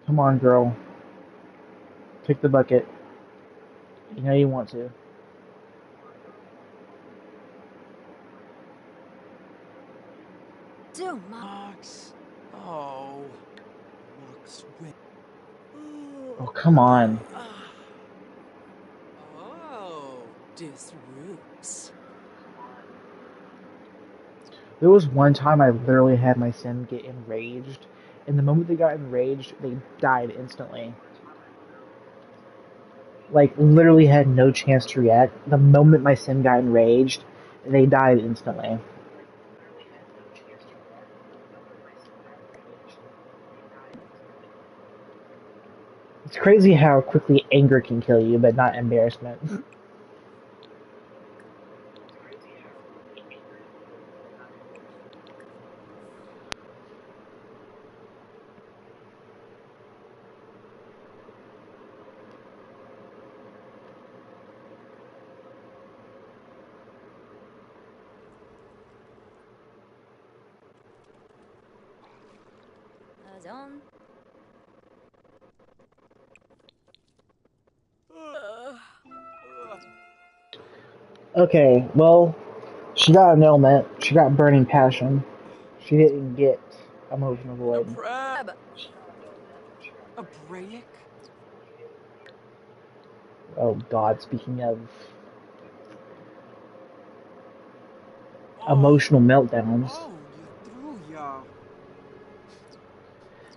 Come on, girl. Pick the bucket. You know you want to. Mox. Oh. Mox win. Oh, come on. Oh. Disroots. There was one time I literally had my sim get enraged, and the moment they got enraged, they died instantly. Like, literally had no chance to react. The moment my sim got enraged, they died instantly. It's crazy how quickly anger can kill you, but not embarrassment. Zone. Okay, well, she got an ailment. She got burning passion. She didn't get emotional No void. prab. A break. Oh god, speaking of emotional meltdowns. Oh, you threw ya.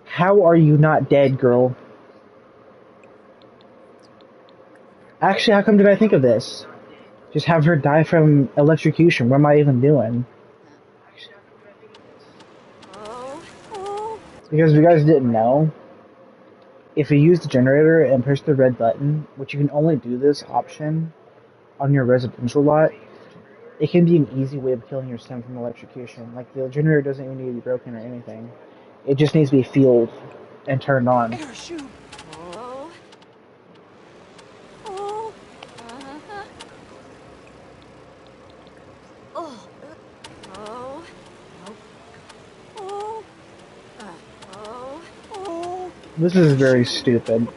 How are you not dead, girl? Actually, how come did I think of this? Just have her die from electrocution. What am I even doing? Because if you guys didn't know, if you use the generator and push the red button, which you can only do this option on your residential lot, it can be an easy way of killing your sim from electrocution. Like, the generator doesn't even need to be broken or anything. It just needs to be fueled and turned on. Air shoot. This is very stupid.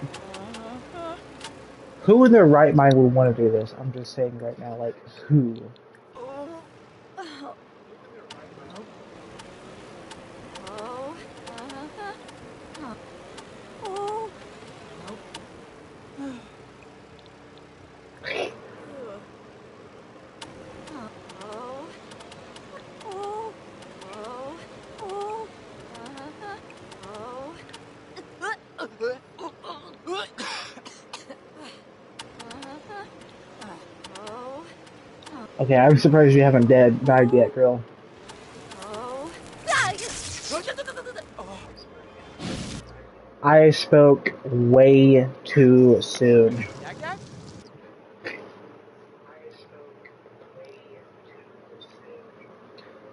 Who in their right mind would want to do this? I'm just saying right now, like, who? Okay, I'm surprised you haven't died yet, girl. I spoke way too soon. Yak yak?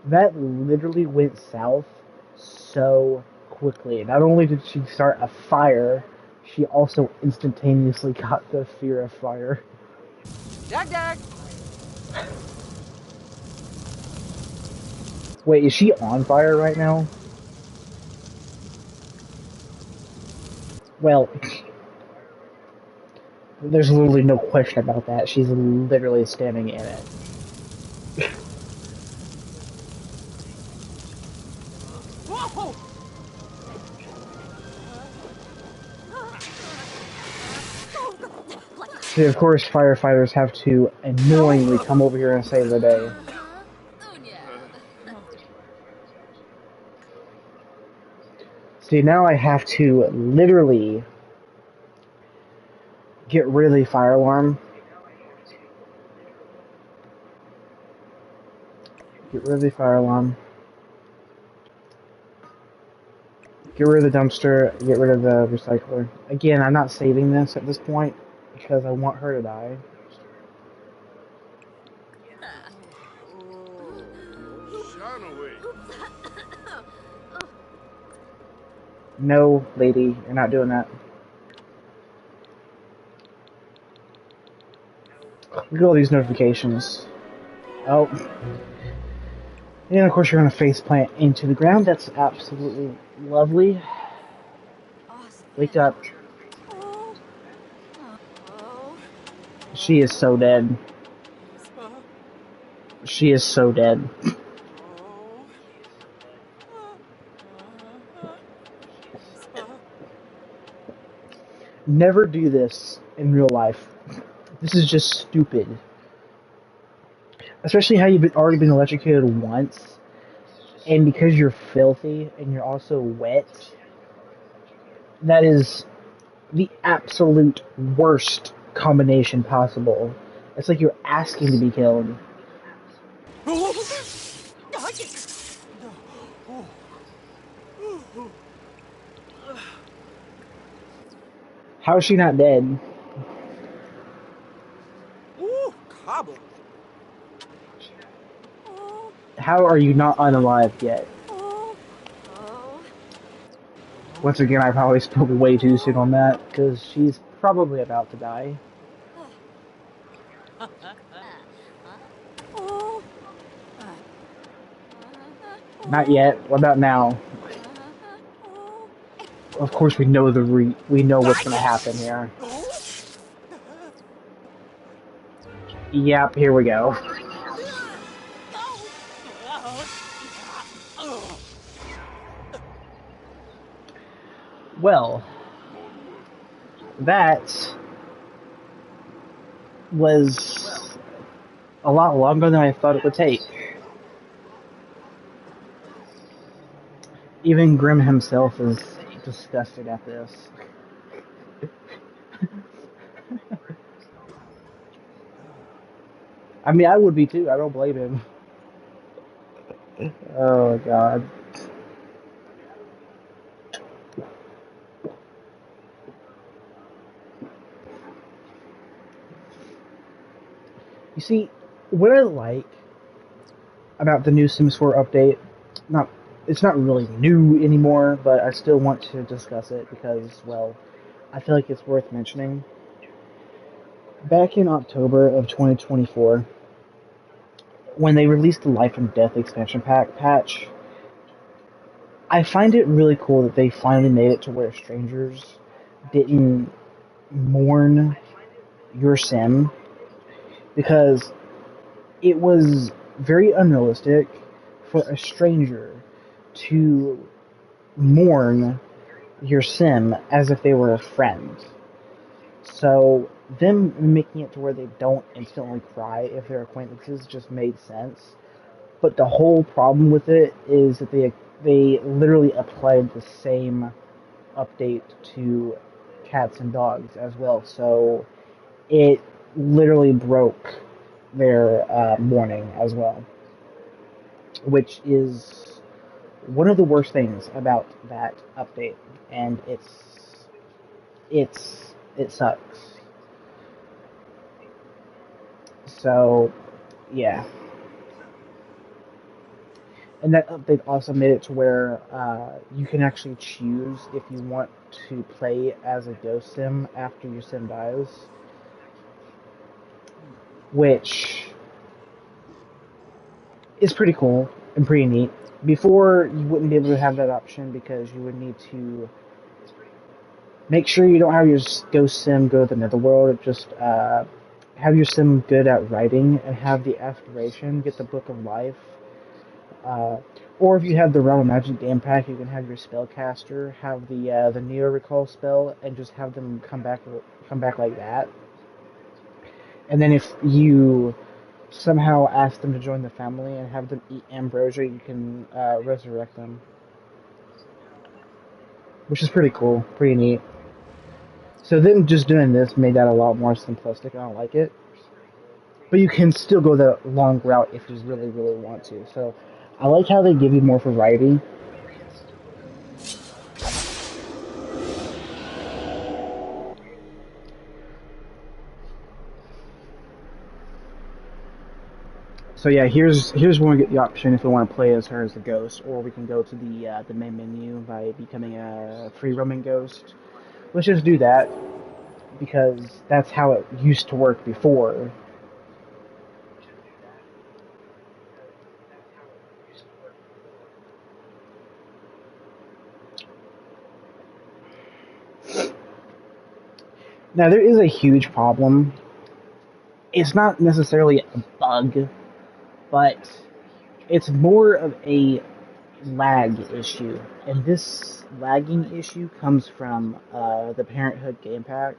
That literally went south so quickly. Not only did she start a fire, she also instantaneously got the fear of fire. Yak yak! Wait, is she on fire right now? Well, there's literally no question about that. She's literally standing in it. Whoa! See, of course, firefighters have to annoyingly come over here and save the day. See, now I have to literally get rid of the fire alarm. Get rid of the fire alarm. Get rid of the dumpster. Get rid of the recycler. Again, I'm not saving this at this point because I want her to die. No, lady, you're not doing that. Look at all these notifications. Oh. And of course you're going to faceplant into the ground. That's absolutely lovely. Wake up. She is so dead. She is so dead. Never do this in real life. This is just stupid. Especially how you've already been electrocuted once, and because you're filthy and you're also wet, that is the absolute worst combination possible. It's like you're asking to be killed. How is she not dead? Ooh, cobble. How are you not unalive yet? Once again, I probably spoke way too soon on that, because she's probably about to die. Not yet. What about now? Of course, we know we know what's going to happen here. Yep, here we go. Well, that was a lot longer than I thought it would take. Even Grimm himself is disgusted at this. I mean, I would be too. I don't blame him. Oh, God. You see, what I like about the new Sims 4 update, it's not really new anymore, but I still want to discuss it because, well, I feel like it's worth mentioning. Back in October of 2024, when they released the Life and Death expansion pack patch, I find it really cool that they finally made it to where strangers didn't mourn your sim, because it was very unrealistic for a stranger to mourn your sim as if they were a friend. So them making it to where they don't instantly cry if they're acquaintances just made sense. But the whole problem with it is that they literally applied the same update to cats and dogs as well. So it literally broke their mourning as well, which is one of the worst things about that update, and it sucks. So yeah, and that update also made it to where you can actually choose if you want to play as a ghost sim after your sim dies, which is pretty cool and pretty neat. Before, you wouldn't be able to have that option because you would need to make sure you don't have your ghost sim go to the netherworld. Just have your sim good at writing and have the aspiration, get the Book of Life. Uh, or if you have the Realm of Magic game pack, you can have your spellcaster have the Neo Recall spell and just have them come back like that. And then if you somehow ask them to join the family and have them eat ambrosia, you can resurrect them, which is pretty cool, pretty neat. So them just doing this made that a lot more simplistic. I don't like it, but you can still go the long route if you really, really want to. So I like how they give you more variety. So yeah, here's where we get the option if we want to play as her as a ghost, or we can go to the main menu by becoming a free roaming ghost. Let's just do that because that's how it used to work before. Now there is a huge problem. It's not necessarily a bug, but it's more of a lag issue, and this lagging issue comes from the Parenthood game pack,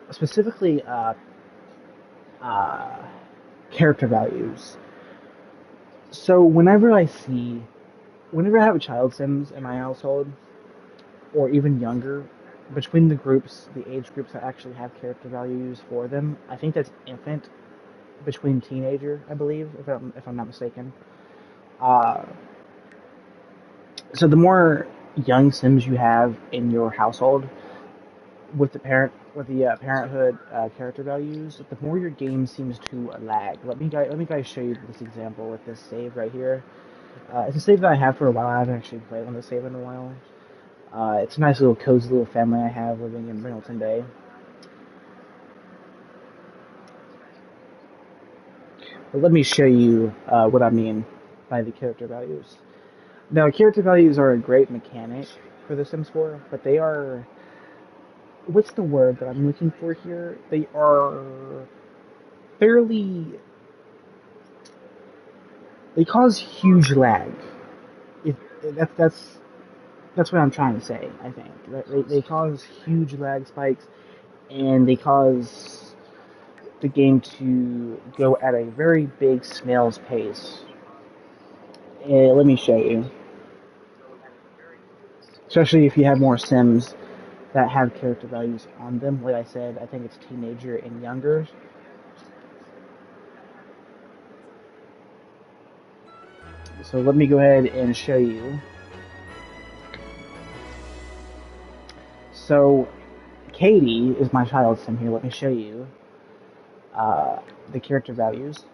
specifically uh, character values. So whenever I have a child sims in my household, or even younger, between the groups, the age groups that actually have character values for them, I think that's infant between teenager, I believe, if I'm not mistaken. Uh, so the more young sims you have in your household with the parenthood character values, the more your game seems to lag. Let me guys show you this example with this save right here. It's a save that I have for a while. I haven't actually played on the save in a while. It's a nice little cozy little family I have living in Brindleton Bay. But let me show you what I mean by the character values. Now, character values are a great mechanic for The Sims 4, but they are... What's the word that I'm looking for here? They are fairly... They cause huge lag. If, that's what I'm trying to say, I think. They cause huge lag spikes, and they cause the game to go at a very big snail's pace. Let me show you. Especially if you have more Sims that have character values on them. Like I said, I think it's teenager and younger. So let me go ahead and show you. So Katie is my child sim here. Let me show you the character values.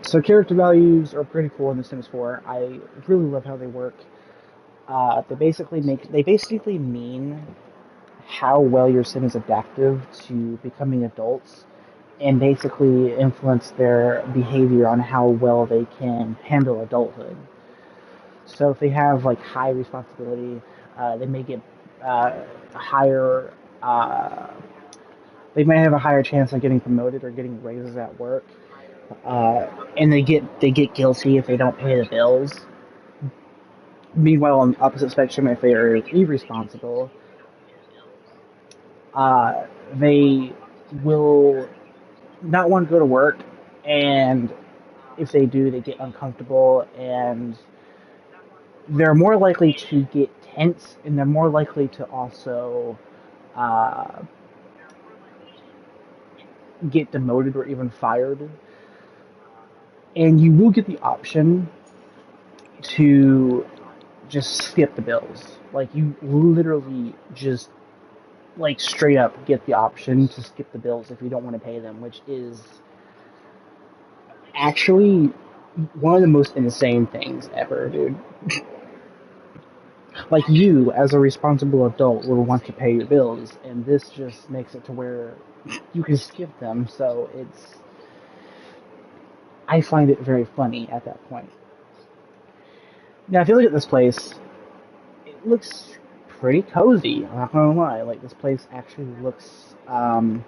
So character values are pretty cool in The Sims 4. I really love how they work. They basically mean how well your sim is adaptive to becoming adults and basically influence their behavior on how well they can handle adulthood. So if they have like high responsibility, they may get a higher. They may have a higher chance of getting promoted or getting raises at work, and they get guilty if they don't pay the bills. Meanwhile, on the opposite spectrum, if they are irresponsible, they will not want to go to work, and if they do, they get uncomfortable, and they're more likely to get tense, and they're more likely to also uh, get demoted or even fired. And you will get the option to just skip the bills. Like, you literally just, like, straight up get the option to skip the bills if you don't want to pay them, which is actually one of the most insane things ever, dude. Like, you, as a responsible adult, will want to pay your bills, and this just makes it to where you can skip them, so it's... I find it very funny at that point. Now, if you look at this place, it looks pretty cozy, I'm not gonna lie. Like, this place actually looks, a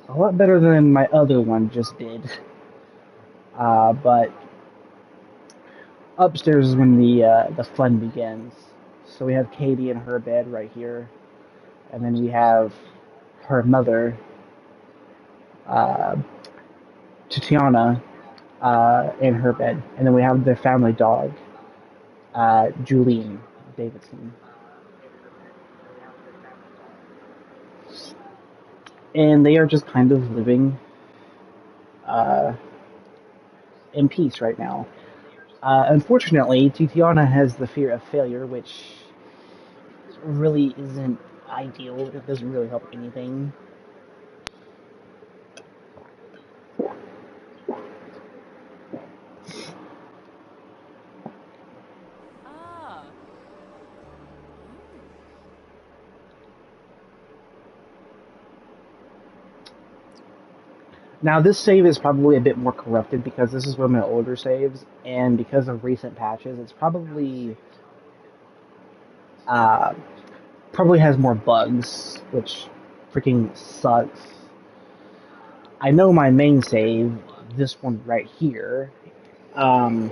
lot better than my other one just did. But upstairs is when the fun begins. So we have Katie in her bed right here, and then we have her mother, uh, Tatiana, in her bed, and then we have their family dog, Julene Davidson. And they are just kind of living uh, in peace right now. Unfortunately, Titiana has the fear of failure, which really isn't ideal. It doesn't really help anything. Ah. Now, this save is probably a bit more corrupted because this is one of my older saves, and because of recent patches, it's uh, probably has more bugs, which freaking sucks. I know my main save, this one right here, um,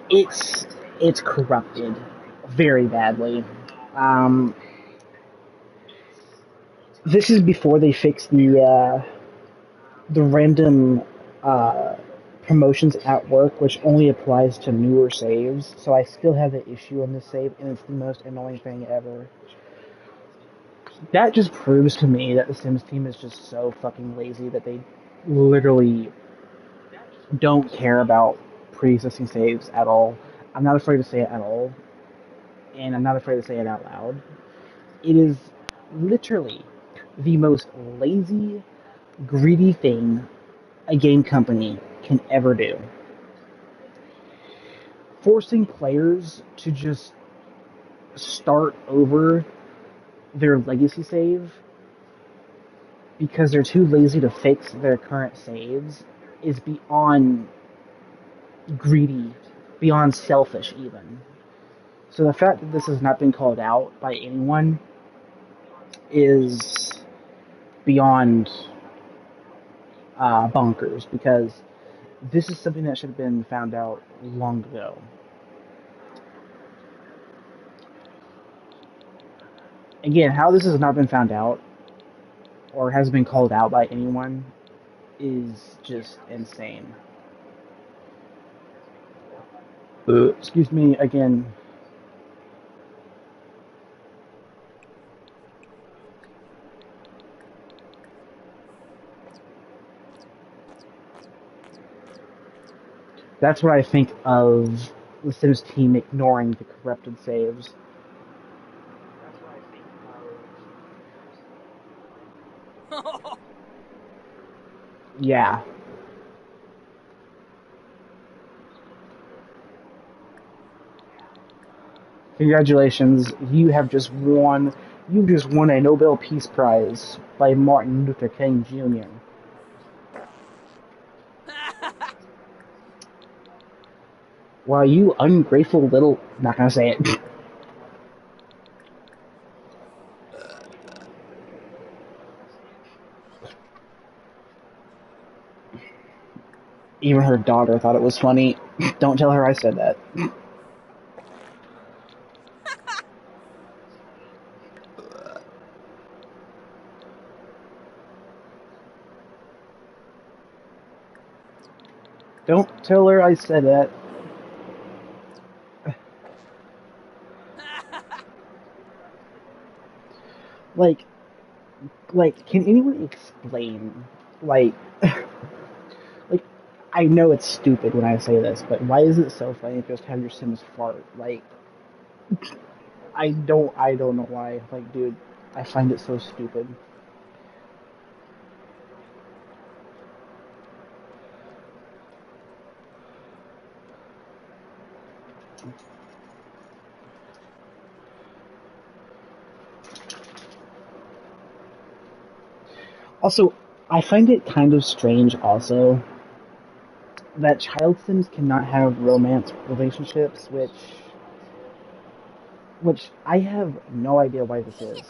it's it's corrupted very badly. Um, this is before they fixed the random uh, promotions at work, which only applies to newer saves. So I still have the issue on this save, and it's the most annoying thing ever. That just proves to me that the Sims team is just so fucking lazy that they literally don't care about pre-existing saves at all. I'm not afraid to say it at all, and I'm not afraid to say it out loud. It is literally the most lazy, greedy thing a game company can ever do. Forcing players to just start over their legacy save because they're too lazy to fix their current saves is beyond greedy, beyond selfish even. So the fact that this has not been called out by anyone is beyond bonkers, because this is something that should have been found out long ago. Again, how this has not been found out or has been called out by anyone is just insane. Excuse me again. That's what I think of the Sims team ignoring the corrupted saves. Yeah. Congratulations, you have just won You just won a Nobel Peace Prize by Martin Luther King Jr. Well, you ungrateful little... Not gonna say it. Even her daughter thought it was funny. Don't tell her I said that. Don't tell her I said that. Like, can anyone explain, like, like, I know it's stupid when I say this, but why is it so funny to just have your Sims fart? Like, I don't know why. Like, dude, I find it so stupid. Also, I find it kind of strange also that child Sims cannot have romance relationships, which I have no idea why this is.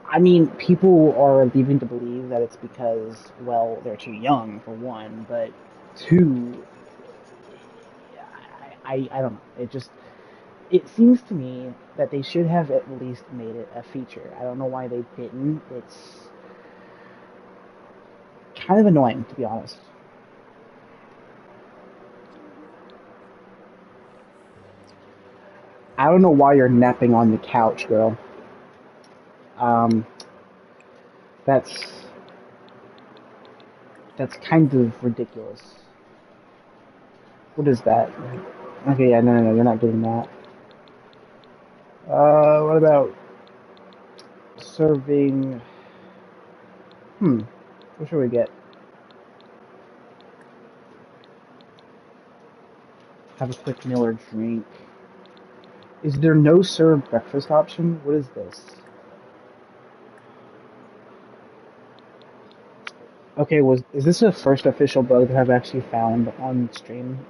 I mean, people are leaving to believe that it's because, well, they're too young, for one, but two, I don't know. It seems to me that they should have at least made it a feature. I don't know why they didn't. It's kind of annoying, to be honest. I don't know why you're napping on the couch, girl. Um, that's that's kind of ridiculous. What is that? Okay, yeah, no, you're not getting that. What about serving? What should we get? Have a quick meal or drink. Is there no served breakfast option? What is this? Okay, is this the first official bug that I've actually found on stream?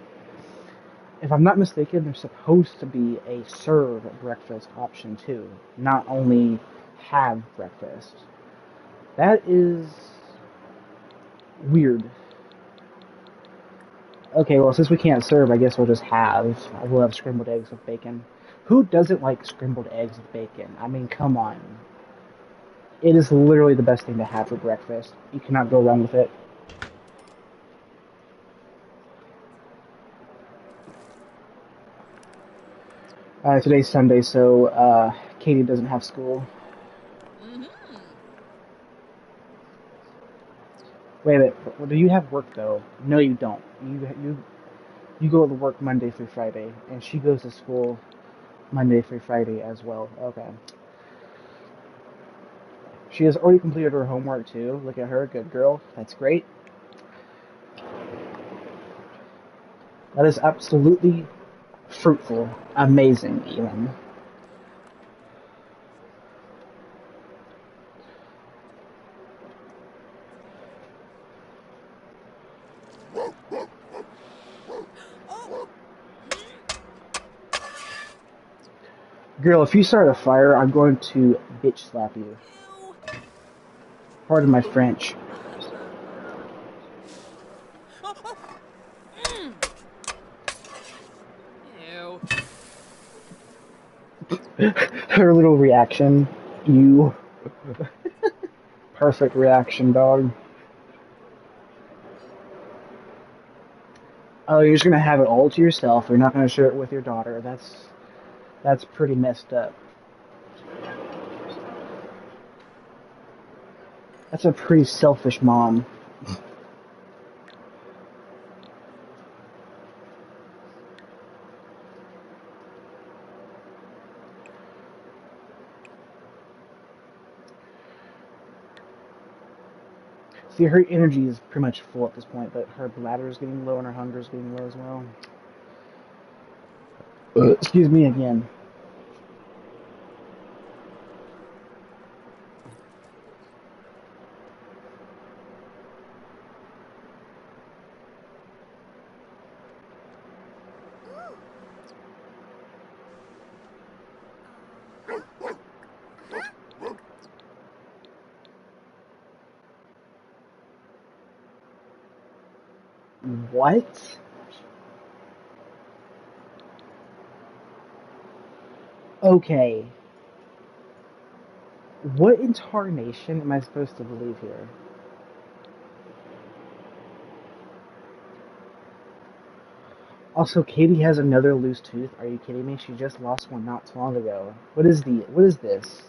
If I'm not mistaken, there's supposed to be a serve breakfast option too, not only have breakfast. That is weird. Okay, well, since we can't serve, I guess we'll just have. We'll have scrambled eggs with bacon. Who doesn't like scrambled eggs with bacon? I mean, come on. It is literally the best thing to have for breakfast. You cannot go wrong with it. Today's Sunday, so Katie doesn't have school. Wait a minute. Do you have work though? No, you don't. You go to work Monday through Friday, and she goes to school Monday through Friday as well. Okay. She has already completed her homework too. Look at her, good girl. That's great. That is absolutely fruitful, amazing, even. Girl, if you start a fire, I'm going to bitch slap you. Pardon my French. Ew. Her little reaction. You. Perfect reaction, dog. Oh, you're just gonna have it all to yourself. You're not gonna share it with your daughter. That's pretty messed up. That's a pretty selfish mom. See, her energy is pretty much full at this point, but her bladder is getting low and her hunger is getting low as well. Excuse me again. What? Okay. What incarnation am I supposed to believe here? Also, Katie has another loose tooth. Are you kidding me? She just lost one not too long ago. What is this?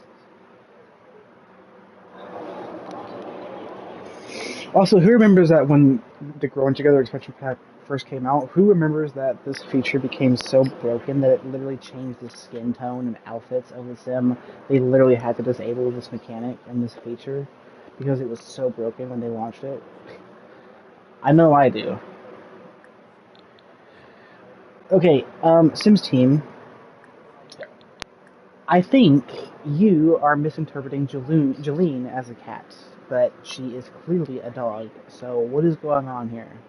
Also, who remembers that when the Growing Together expansion pack first came out, who remembers that this feature became so broken that it literally changed the skin tone and outfits of the sim? They literally had to disable this mechanic and this feature because it was so broken when they launched it. I know I do. Okay, Sims team, I think you are misinterpreting Jolene as a cat, but she is clearly a dog. So what is going on here?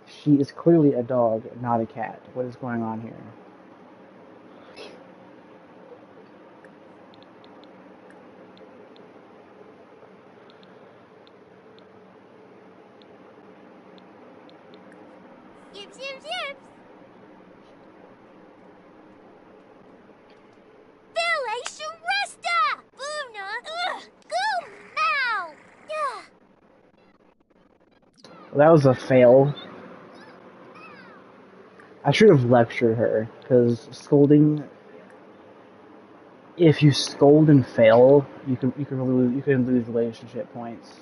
She is clearly a dog, not a cat. What is going on here? Yips, yips, yips. Velation Resta! Buna! Go now! Well, that was a fail. I should have lectured her, because scolding. If you scold and fail, you can lose relationship points.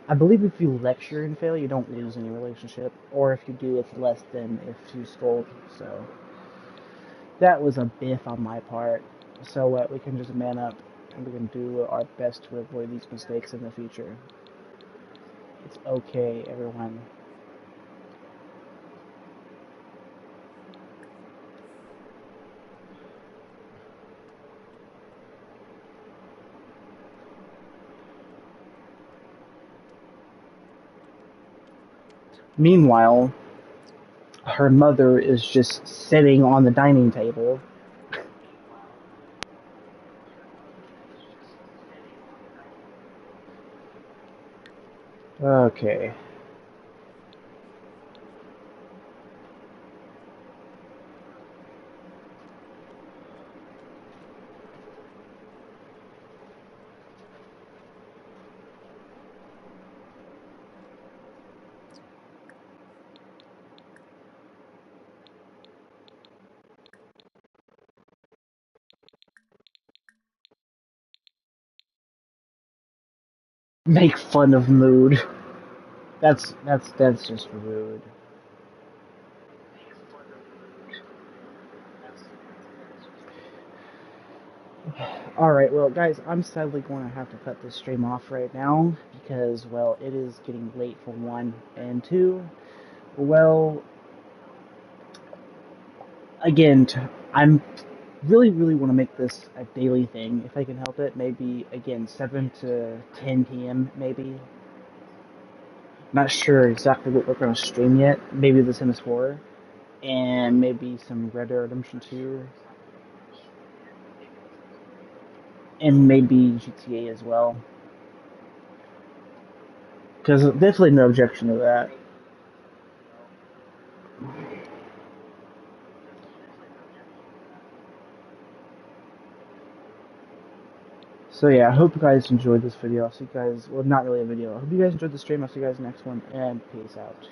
I believe if you lecture and fail, you don't lose any relationship, or if you do, it's less than if you scold. So that was a biff on my part. So what? We can just man up, and we can do our best to avoid these mistakes in the future. It's okay, everyone. Meanwhile, her mother is just sitting on the dining table. Okay. Make fun of mood. That's just rude. Alright, well guys, I'm sadly going to have to cut this stream off right now because, well, it is getting late for one, and two, well, again, I'm really want to make this a daily thing if I can help it. Maybe, again, 7 to 10 p.m. maybe. Not sure exactly what we're going to stream yet. Maybe The Sims 4, and maybe some Red Dead Redemption 2, and maybe GTA as well. Because definitely no objection to that. So yeah, I hope you guys enjoyed this video. I'll see you guys, well, not really a video. I hope you guys enjoyed the stream. I'll see you guys next one, and peace out.